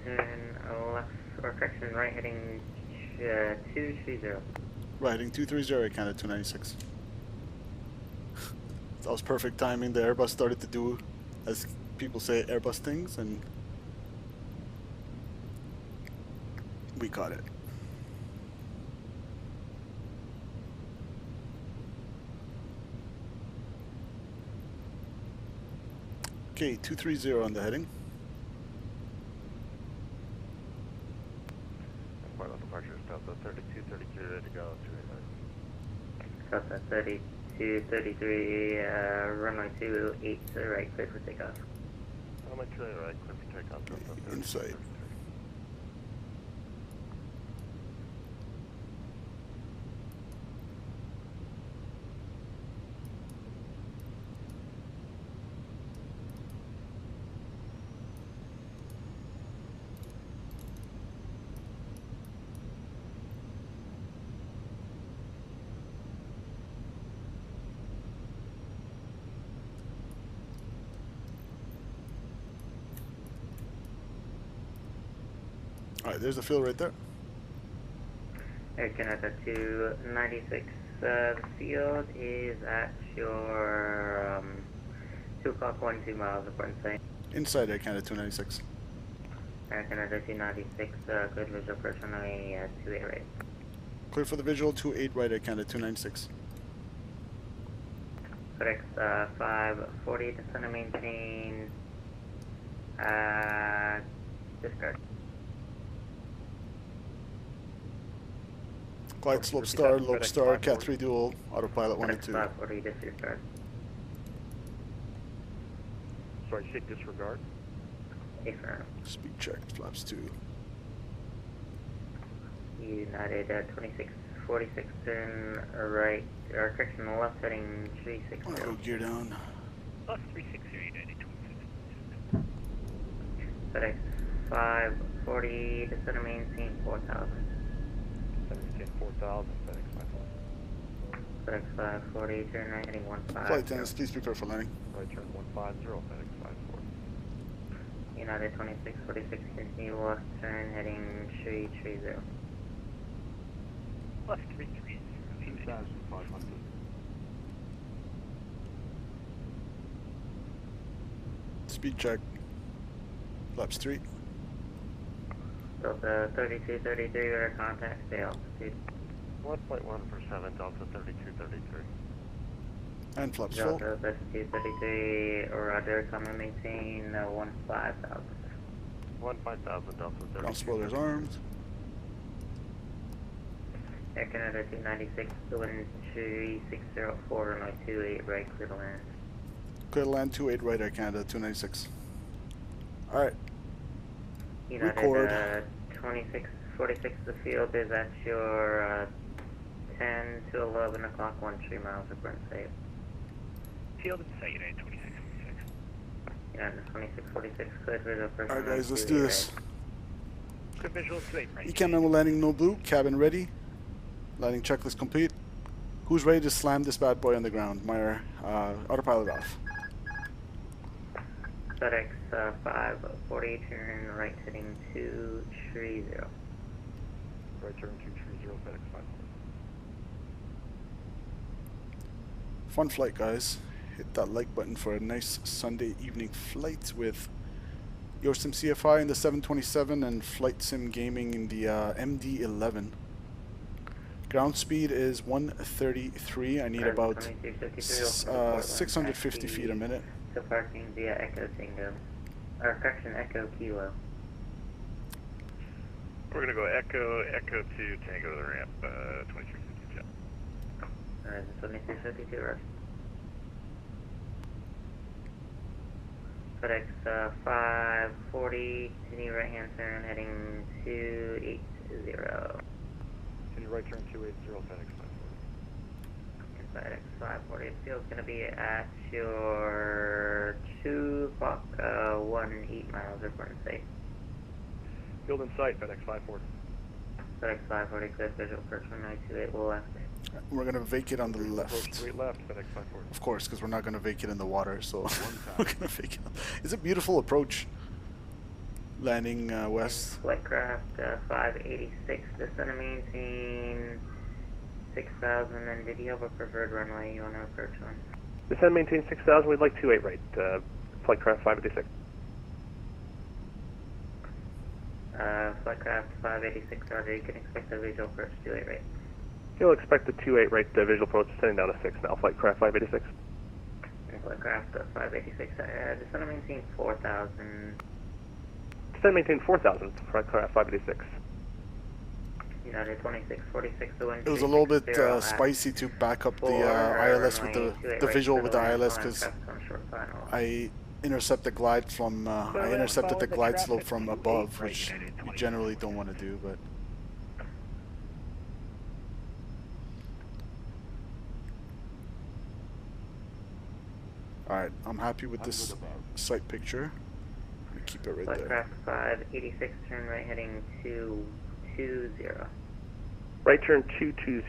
turn left, or correction, right heading 230. Right heading 230, Air Canada 296. That was perfect timing. The Airbus started to do, as people say, Airbus things, and we caught it. Okay, 230 on the heading. Portland departures, Delta 3233, ready to go. Delta 3233, runway 28 to the right, clear for takeoff. Runway 2 right, clear for takeoff. Delta Inside. Alright, there's the field right there. Air Canada 296, the field is at your 2 o'clock 12 miles of Burnside. Inside Air Canada 296. Air Canada 296, good visual approach runway 28 right. Clear for the visual, 28 right Air Canada 296. Correct, 540, descend and maintain, discard. Glide slope star, lope star, Cat 3 dual, autopilot 1 and 2. 540, disregard. Sorry, shake disregard. Affirm. Speed check, flaps 2. United 2646, turn right, or correction, left heading 360. I'm gonna go gear down. Plus 360, United 26. FedEx 540, descend and maintain 4000. Maintain 4000, FedEx 540. FedEx 540, turn right heading 15. Flight attendants, please prepare for landing. Right turn 150, FedEx 540. United 2646, continue left turn heading 330. Plus 330. 2500. Speed check, flaps 3. Delta 3233, radar contact, stay altitude. 1.147, Delta 3233. And flaps full. Delta 3233, roger, come and maintain 15,000. 15,000, Delta 3233. Ground spoilers armed. Air Canada 296, wind 3604, runway 28 right, clear to land. Clear to land 28 right Air Canada 296. Alright. Record. 2646, the field is at your 10 to 11 o'clock, 13 miles of burn safe. Field in sight, United 2646. United 2646, clear for the person. Alright guys, let's do this. Good visual, 28 right. ECAM memo landing no blue, cabin ready. Landing checklist complete. Who's ready to slam this bad boy on the ground? Meyer, autopilot off. FedEx 540, turn right heading 230. Right turn 230, FedEx 540. Fun flight guys. Hit that like button for a nice Sunday evening flight with your Sim CFI in the 727 and Flight Sim Gaming in the MD-11. Ground speed is 133. I need about 650 feet a minute. So parking via Echo Tango, or correction, Echo Kilo. We're gonna go Echo to Tango to the ramp, 2352 jet. Alright, 2352, right. FedEx 540, continue right hand turn heading 280. Continue right turn 280, FedEx 540. FedEx 540, field's gonna be at your 2 o'clock, 18 miles of burn safe. Field in sight, FedEx 540. FedEx 540, clear visual approach runway 28 left. We're going to vacate on the left. Straight left, FedEx 540. Of course, because we're not going to vacate in the water, so we're going to vacate. It's a beautiful approach. Landing west. Flightcraft 586, descend and maintain 6,000, and did you have a preferred runway you want to approach on? Descend maintain 6,000, we'd like 28 right, Flightcraft 586. Flightcraft 586, roger, you can expect a visual approach 28 right. You'll expect the 28 right visual approach descending down to 6 now, Flightcraft 586. Flightcraft 586, descend and maintain 4,000. Descend maintain 4,000, Flightcraft 586. United 2646, the wind. It was a little bit spicy to back up the ILS with the visual with the ILS because I intercepted the glide from I intercepted the glide slope from above, which you generally don't want to do, but. Alright, I'm happy with this sight picture. Let me keep it right there. Flightcraft 586, turn right heading 220. Right turn 220,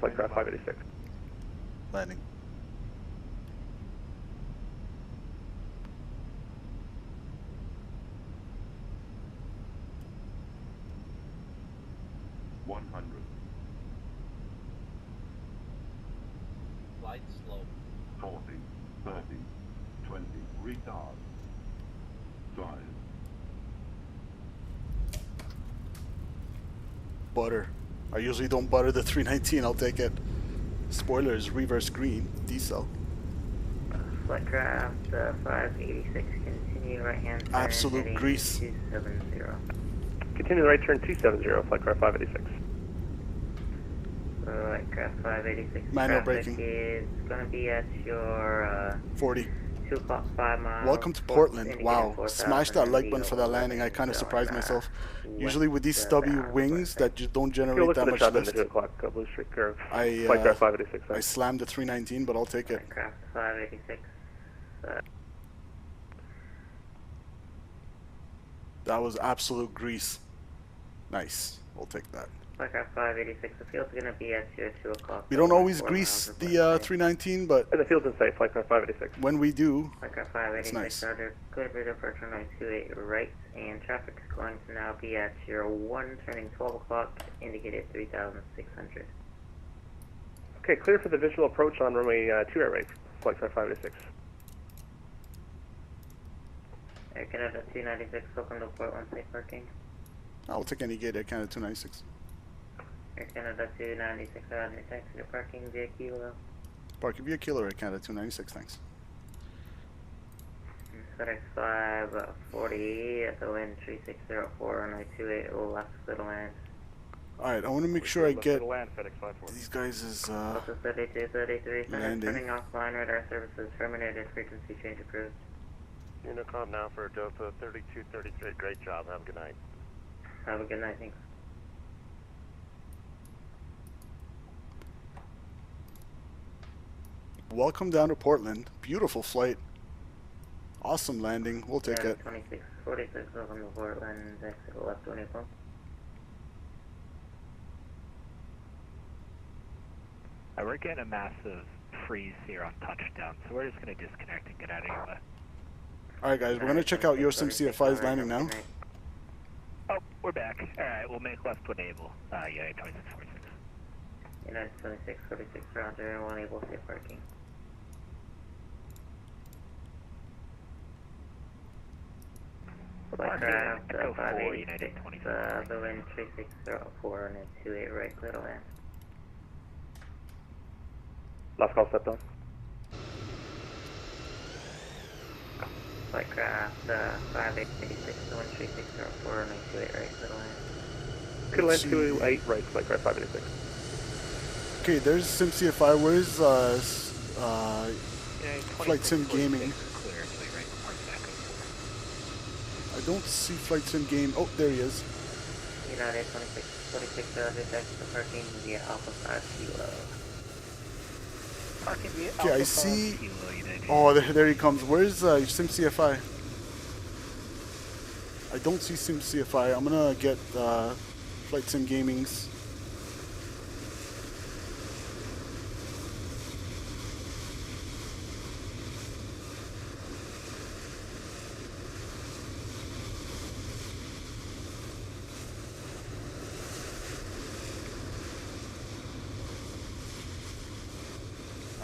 Flightcraft 586. Landing. 100. Flight slope. 40, 30, 20, retard. 5. Butter. I usually don't butter the 319. I'll take it. Spoilers, reverse green, diesel. Flightcraft 586, continue right hand turn. Absolute grease. 270. Continue the right turn 270, Flightcraft 586. Flightcraft 586. Manual traffic braking. is going to be at your 40. 2 o'clock, 5 miles. Welcome to Portland. Wow. Smash that like button for that landing. I kind of surprised myself. Usually with these stubby wings that just don't generate that much lift, I slammed the 319, but I'll take it. Flightcraft 586. That was absolute grease. Nice. We'll take that. Flightcraft 586, the field's going to be at your 2 o'clock. We don't always grease the 319, but and the field's in safe, Flightcraft 586. when we do, Flightcraft 586, it's nice. Roger. Clear for departure 928 right, and traffic is going to now be at your 1 turning 12 o'clock, indicated 3,600. Okay, clear for the visual approach on runway 2 air right, Flightcraft 586. Air Canada 296, welcome to Portland, safe parking. I'll take any gate Air Canada 296. Air Canada 296, on your taxi to parking via Kilo. Parking via Kilo, Air Canada 296, thanks. FedEx 540 at the wind 3604, runway 28 left to the land. Alright, I want to make sure I get Land, FedEx 540. these guys' Delta 3233, landing. turning offline, radar services terminated, frequency change approved. Unicom now for Delta 3233. Great job. Have a good night. Have a good night, thanks. Welcome down to Portland. Beautiful flight. Awesome landing. We'll take it. 2646, welcome to Portland, exit left 24. We're getting a massive freeze here on touchdown, so we're just going to disconnect and get out of your way. Alright guys, we're going to check out your SimCFI's landing now. Oh, we're back. Alright, we'll make left to enable. United 2646. United 2646, roger, one able safe parking. Flightcraft 586, the wind 3604 and a 28 right, clear to land. Last call, step down. Flightcraft 586, the wind 3604 and a 28 right, clear to land. Could land 28 right, Flightcraft 586. Okay, there's SimCFI. Where's Flight Sim Gaming? I don't see Flight Sim Game. Oh, there he is. United 2646, detect the parking via Alpha 5 Kilo. Parking via Okay, Alpha I see. 5 Kilo, United. Oh, there he comes. Where's SimCFI? I don't see SimCFI. I'm gonna get Flight Sim Gaming's.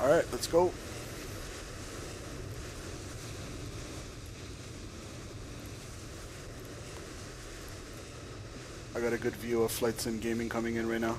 Alright, let's go. I got a good view of Flight Sim Gaming coming in right now.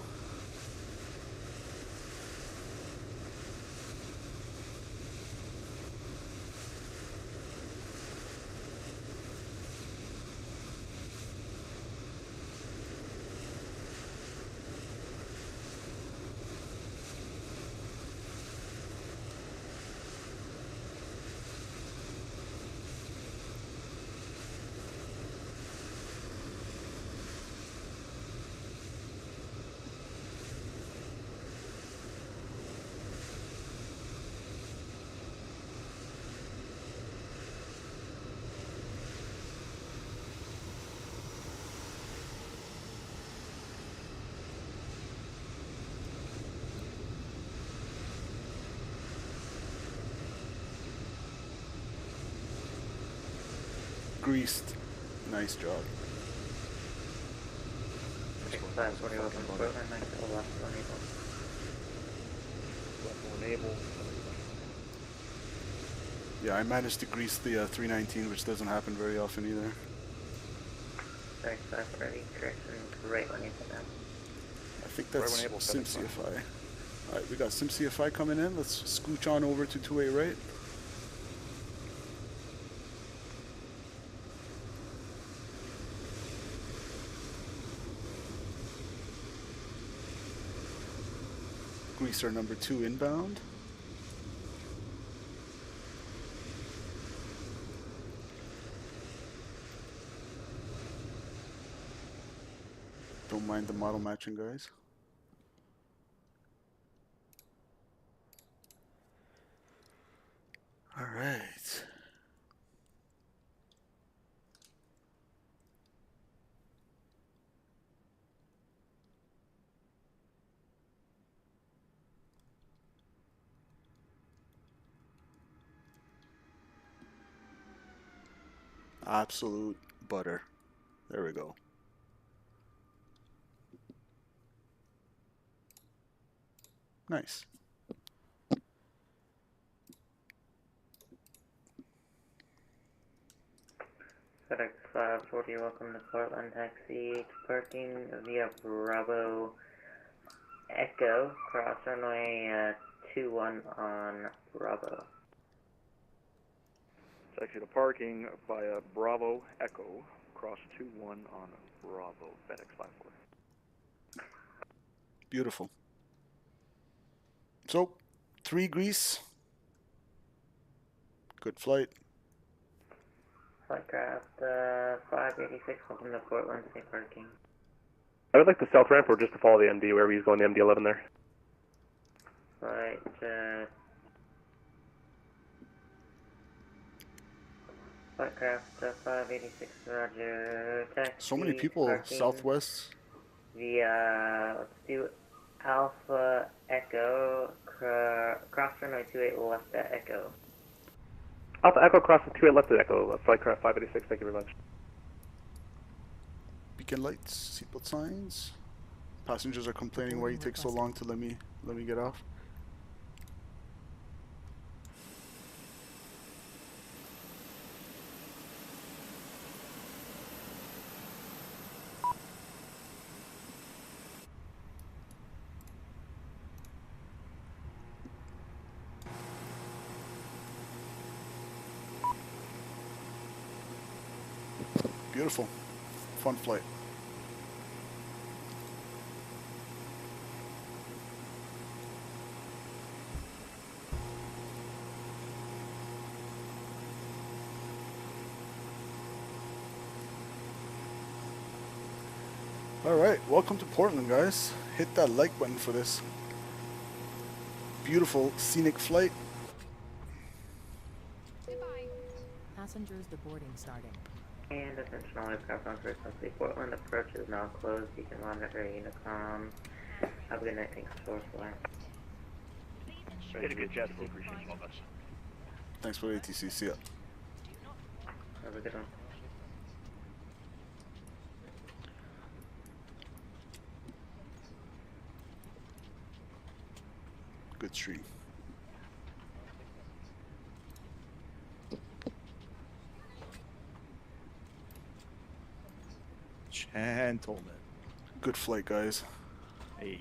Greased. Nice job. 540, welcome to Portland, Mike, left one able. Left one able. Yeah, I managed to grease the 319, which doesn't happen very often either. Sorry, 540, correction, right when you put down. I think that's SimCFI. Alright, we got SimCFI coming in. Let's scooch on over to 28 right. Greaser number 2 inbound. Don't mind the model matching, guys. All right. Absolute butter. There we go. Nice. FedEx 540, welcome to Portland, taxi to parking via Bravo Echo, cross runway 21 on Bravo. Taxi to parking via Bravo Echo, cross 21 on Bravo, FedEx 540. Beautiful. So, 3 grease. Good flight. Flightcraft 586, welcome to Portland, safe parking. I would like the south ramp or just to follow the MD, wherever he's going, the MD-11 there. Flight Flightcraft 586, roger, taxi. So many people southwest. Let's do Alpha Echo, cross runway 28 left at Echo. Alpha Echo crossing 28 left at Echo, Flightcraft 586, thank you very much. Beacon lights, seatbelt signs. Passengers are complaining why you take so long to let me get off. Beautiful. Fun flight. Alright, welcome to Portland, guys. Hit that like button for this beautiful scenic flight. Goodbye. Passengers deboarding starting. And attention all aircraft on frequency. Portland approach is now closed. You can monitor Unicom. Have a good night. Thanks for flying. Did a good job. Appreciate it so much. Thanks for the ATC. See ya. Have a good one. Good stream. Gentlemen. Good flight, guys. Hey.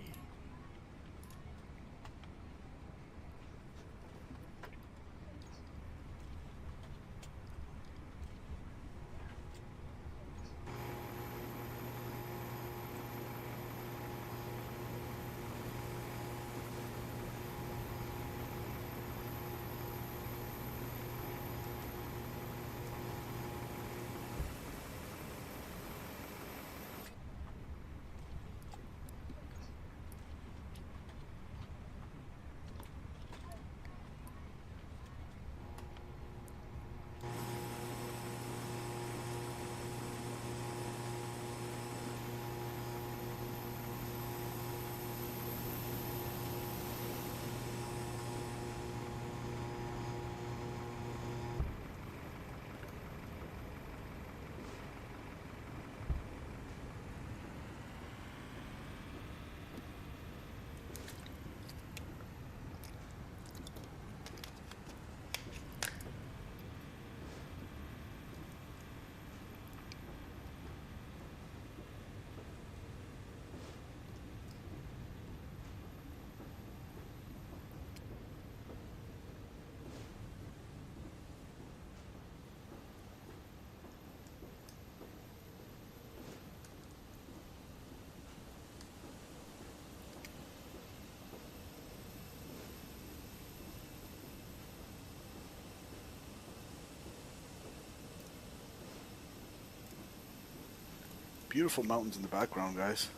Beautiful mountains in the background, guys.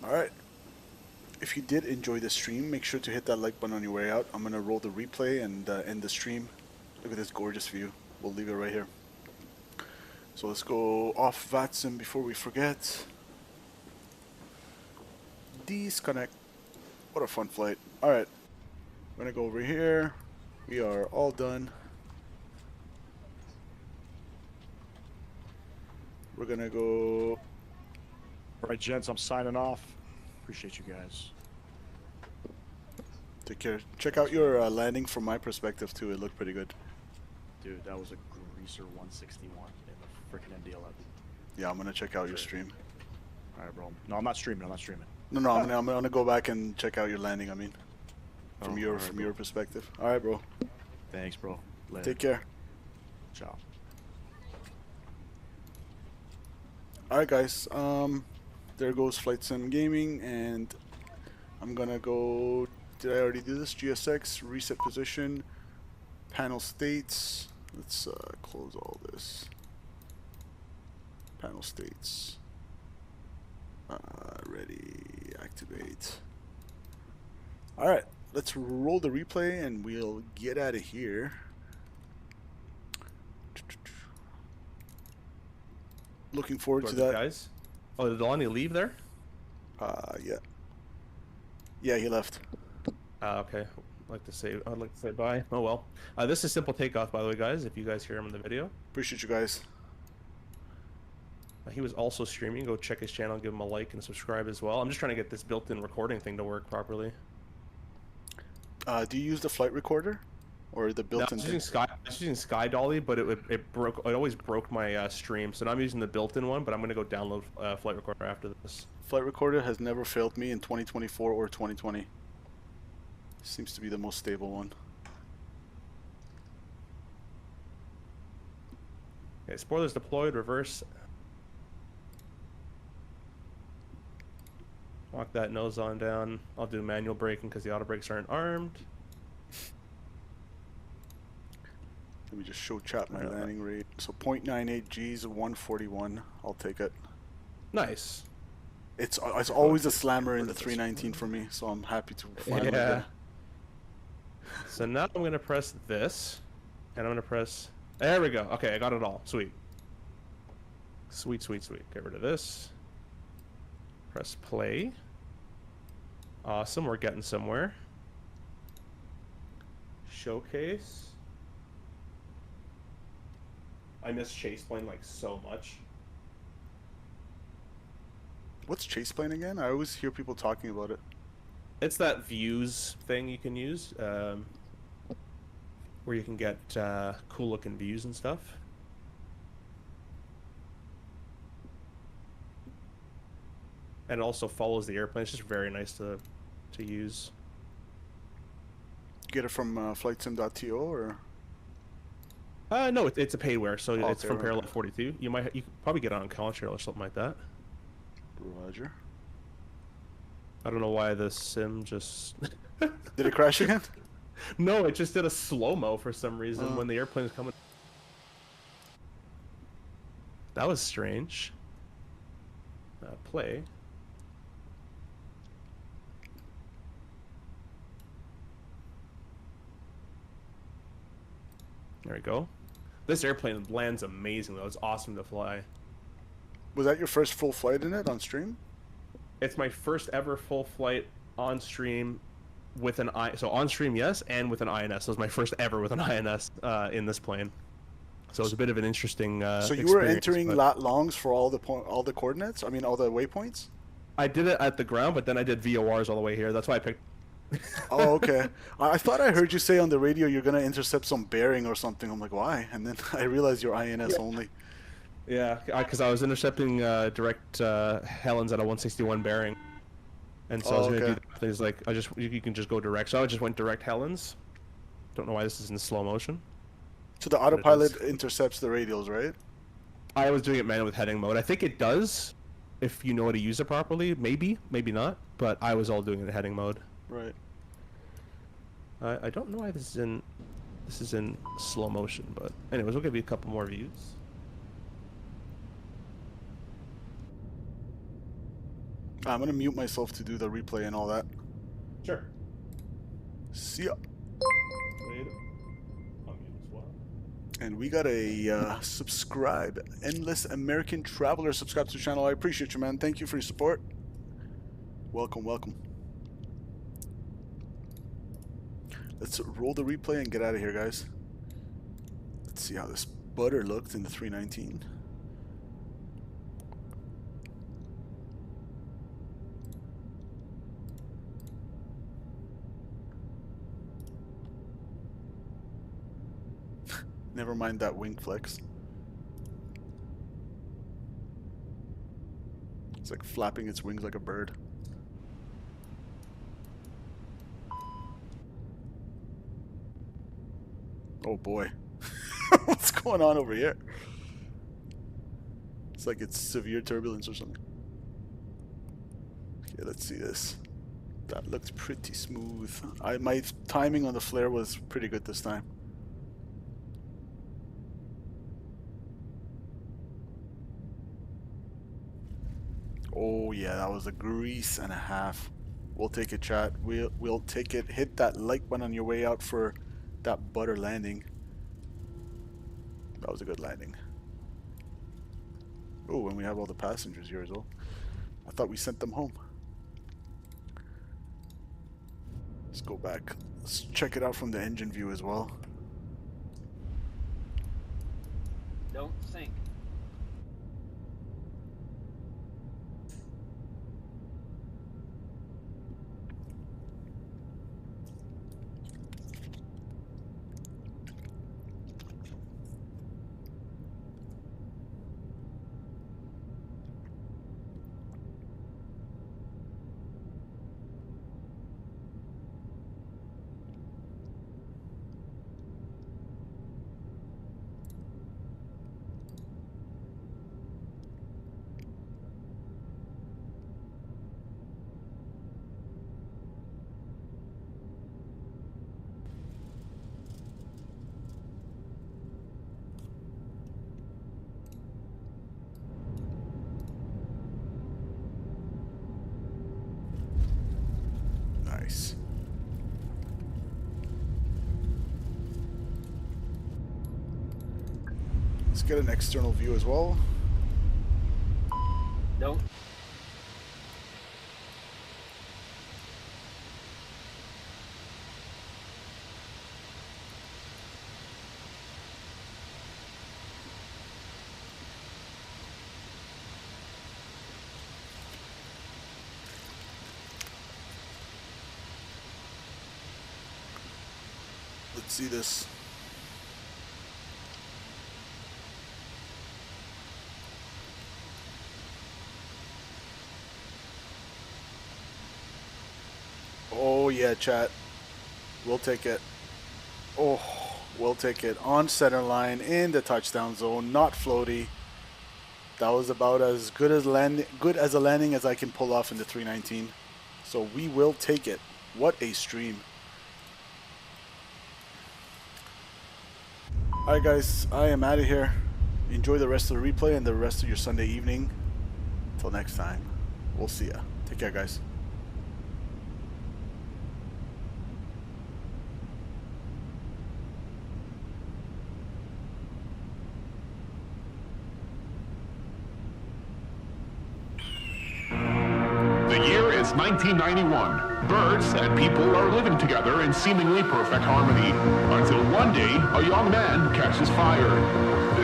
Alright. If you did enjoy the stream, make sure to hit that like button on your way out. I'm going to roll the replay and end the stream. Look at this gorgeous view. We'll leave it right here. So let's go off VATSIM before we forget. Disconnect. What a fun flight. Alright. I'm going to go over here. We are all done. We're going to go... Alright, gents, I'm signing off. Appreciate you guys. Take care. Check out your landing from my perspective too. It looked pretty good. Dude, that was a greaser 161 in the freaking MD-11. Yeah, I'm gonna check out your stream. Alright, bro. No, I'm not streaming. No, I'm gonna go back and check out your landing. I mean, from your perspective. All right, bro. Thanks, bro. Later. Take care. Ciao. All right, guys. There goes Flight Sim Gaming, and I'm gonna go. Did I already do this? GSX reset position, panel states. Let's close all this. Panel states. Ready, activate. All right, let's roll the replay and we'll get out of here. Looking forward to that. Guys. Oh, did Lonnie leave there? Yeah. Yeah, he left. Okay. I'd like to say bye. Oh well. This is Simple Takeoff, by the way, guys. If you guys hear him in the video. Appreciate you guys. He was also streaming. Go check his channel, give him a like and subscribe as well. I'm just trying to get this built-in recording thing to work properly. Do you use the flight recorder, or the built-in? No, I was using Sky Dolly, but it broke. It always broke my stream. So now I'm using the built-in one, but I'm gonna go download Flight Recorder after this. Flight Recorder has never failed me in 2024 or 2020. Seems to be the most stable one. Okay, spoilers deployed. Reverse. Lock that nose on down. I'll do manual braking because the auto brakes aren't armed. Let me just show chat my landing rate. So 0.98 G's, 141. I'll take it. Nice. It's always a slammer in the 319 for me, so I'm happy to finally get it. So now I'm gonna press this, and I'm gonna press. There we go. Okay, I got it all. Sweet. Sweet, sweet, sweet. Get rid of this. Press play. Awesome, we're getting somewhere. Showcase. I miss chase plane like so much. What's chase plane again? I always hear people talking about it. It's that views thing you can use, where you can get cool looking views and stuff. And it also follows the airplane. It's just very nice to use. Get it from flightsim.to or? No, it's a paidware, so it's okay, from right. Parallel 42. You could probably get it on Contrail or something like that. Roger. I don't know why the sim just. Did it crash again? No, it just did a slow-mo for some reason when the airplane was coming. That was strange. Play. There we go. This airplane lands amazingly. It was awesome to fly. Was that your first full flight in it on stream? It's my first ever full flight on stream with an so on stream, yes, and with an INS. So it was my first ever with an INS in this plane. So it was a bit of an interesting. So you were entering lat longs for all the coordinates. I mean, all the waypoints. I did it at the ground, but then I did VORs all the way here. That's why I picked. Oh, okay. I thought I heard you say on the radio you're gonna intercept some bearing or something. I'm like, why? And then I realized you're INS only. Yeah, because I was intercepting direct Helens at a 161 bearing, and so I was gonna do things like you can just go direct. So I just went direct Helens. Don't know why this is in slow motion. So the autopilot intercepts the radials, right? I was doing it manually with heading mode. I think it does, if you know how to use it properly. Maybe not. But I was all doing it in heading mode. Right. I don't know why this is in. This is in slow motion, but anyways, we'll give you a couple more views. I'm gonna mute myself to do the replay and all that. Sure. See ya. Later. I'll mute as well. And we got a subscribe, Endless American Traveler, subscribe to the channel. I appreciate you, man. Thank you for your support. Welcome, welcome. Let's roll the replay and get out of here, guys. Let's see how this butter looked in the 319. Never mind that wing flex. It's like flapping its wings like a bird. Oh boy. What's going on over here? It's like it's severe turbulence or something. Okay, let's see this. That looked pretty smooth. My timing on the flare was pretty good this time. Oh yeah, that was a grease and a half. We'll take it, chat. We'll take it. Hit that like button on your way out for that butter landing. That was a good landing. Oh, and we have all the passengers here as well. I thought we sent them home. Let's go back. Let's check it out from the engine view as well. Don't sink. Nice. Let's get an external view as well. Don't. Let's see this. Oh yeah, chat. We'll take it. Oh, we'll take it. On center line in the touchdown zone, not floaty. That was about as good as a landing as I can pull off in the 319. So we will take it. What a stream. Alright guys, I am out of here. Enjoy the rest of the replay and the rest of your Sunday evening. Until next time, we'll see ya. Take care, guys. The year is 1991. Birds and people are living together in seemingly perfect harmony. Until one day, a young man catches fire.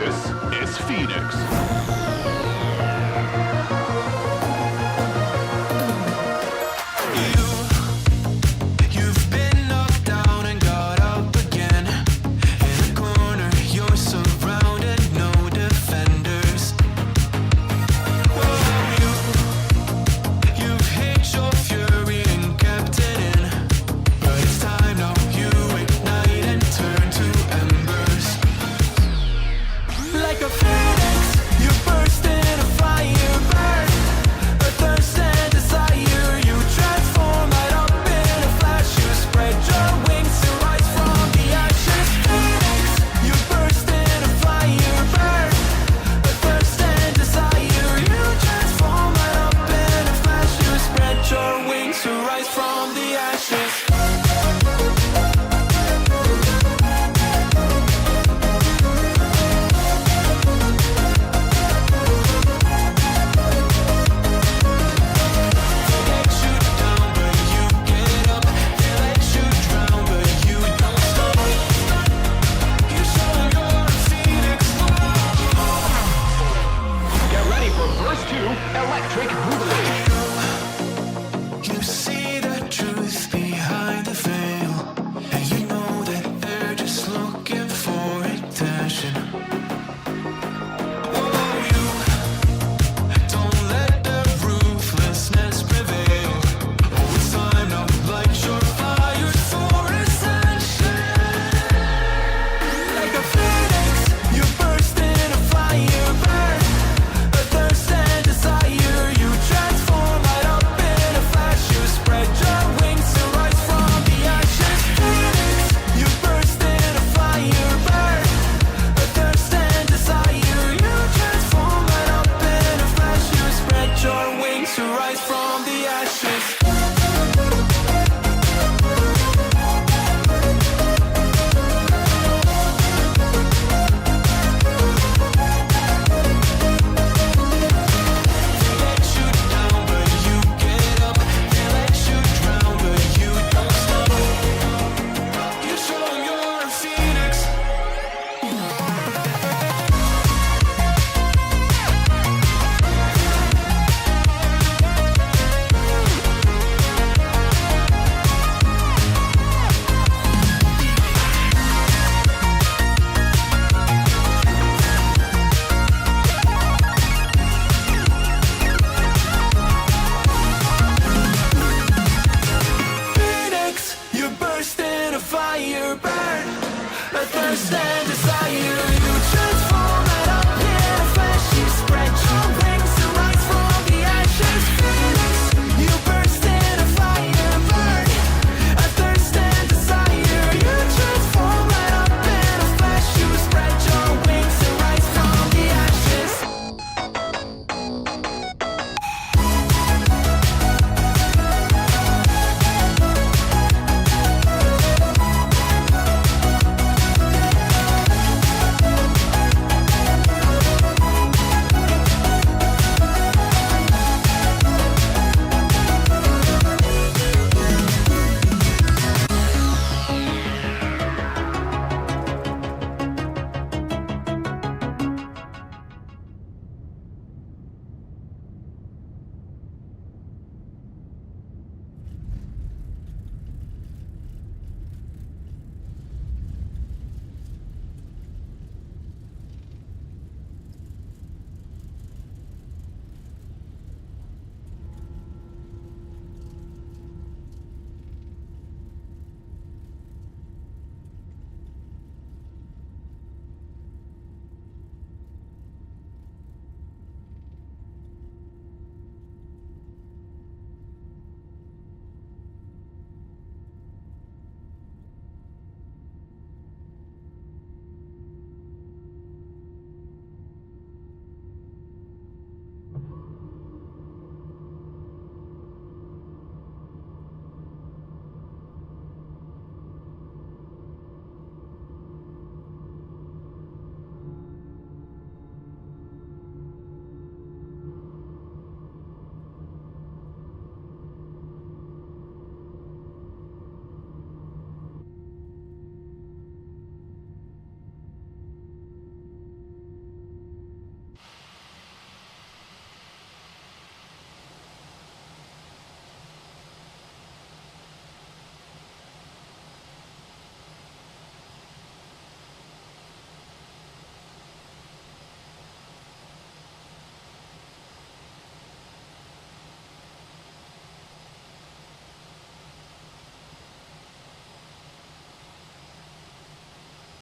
This is Phoenix. Like a phoenix, you burst understand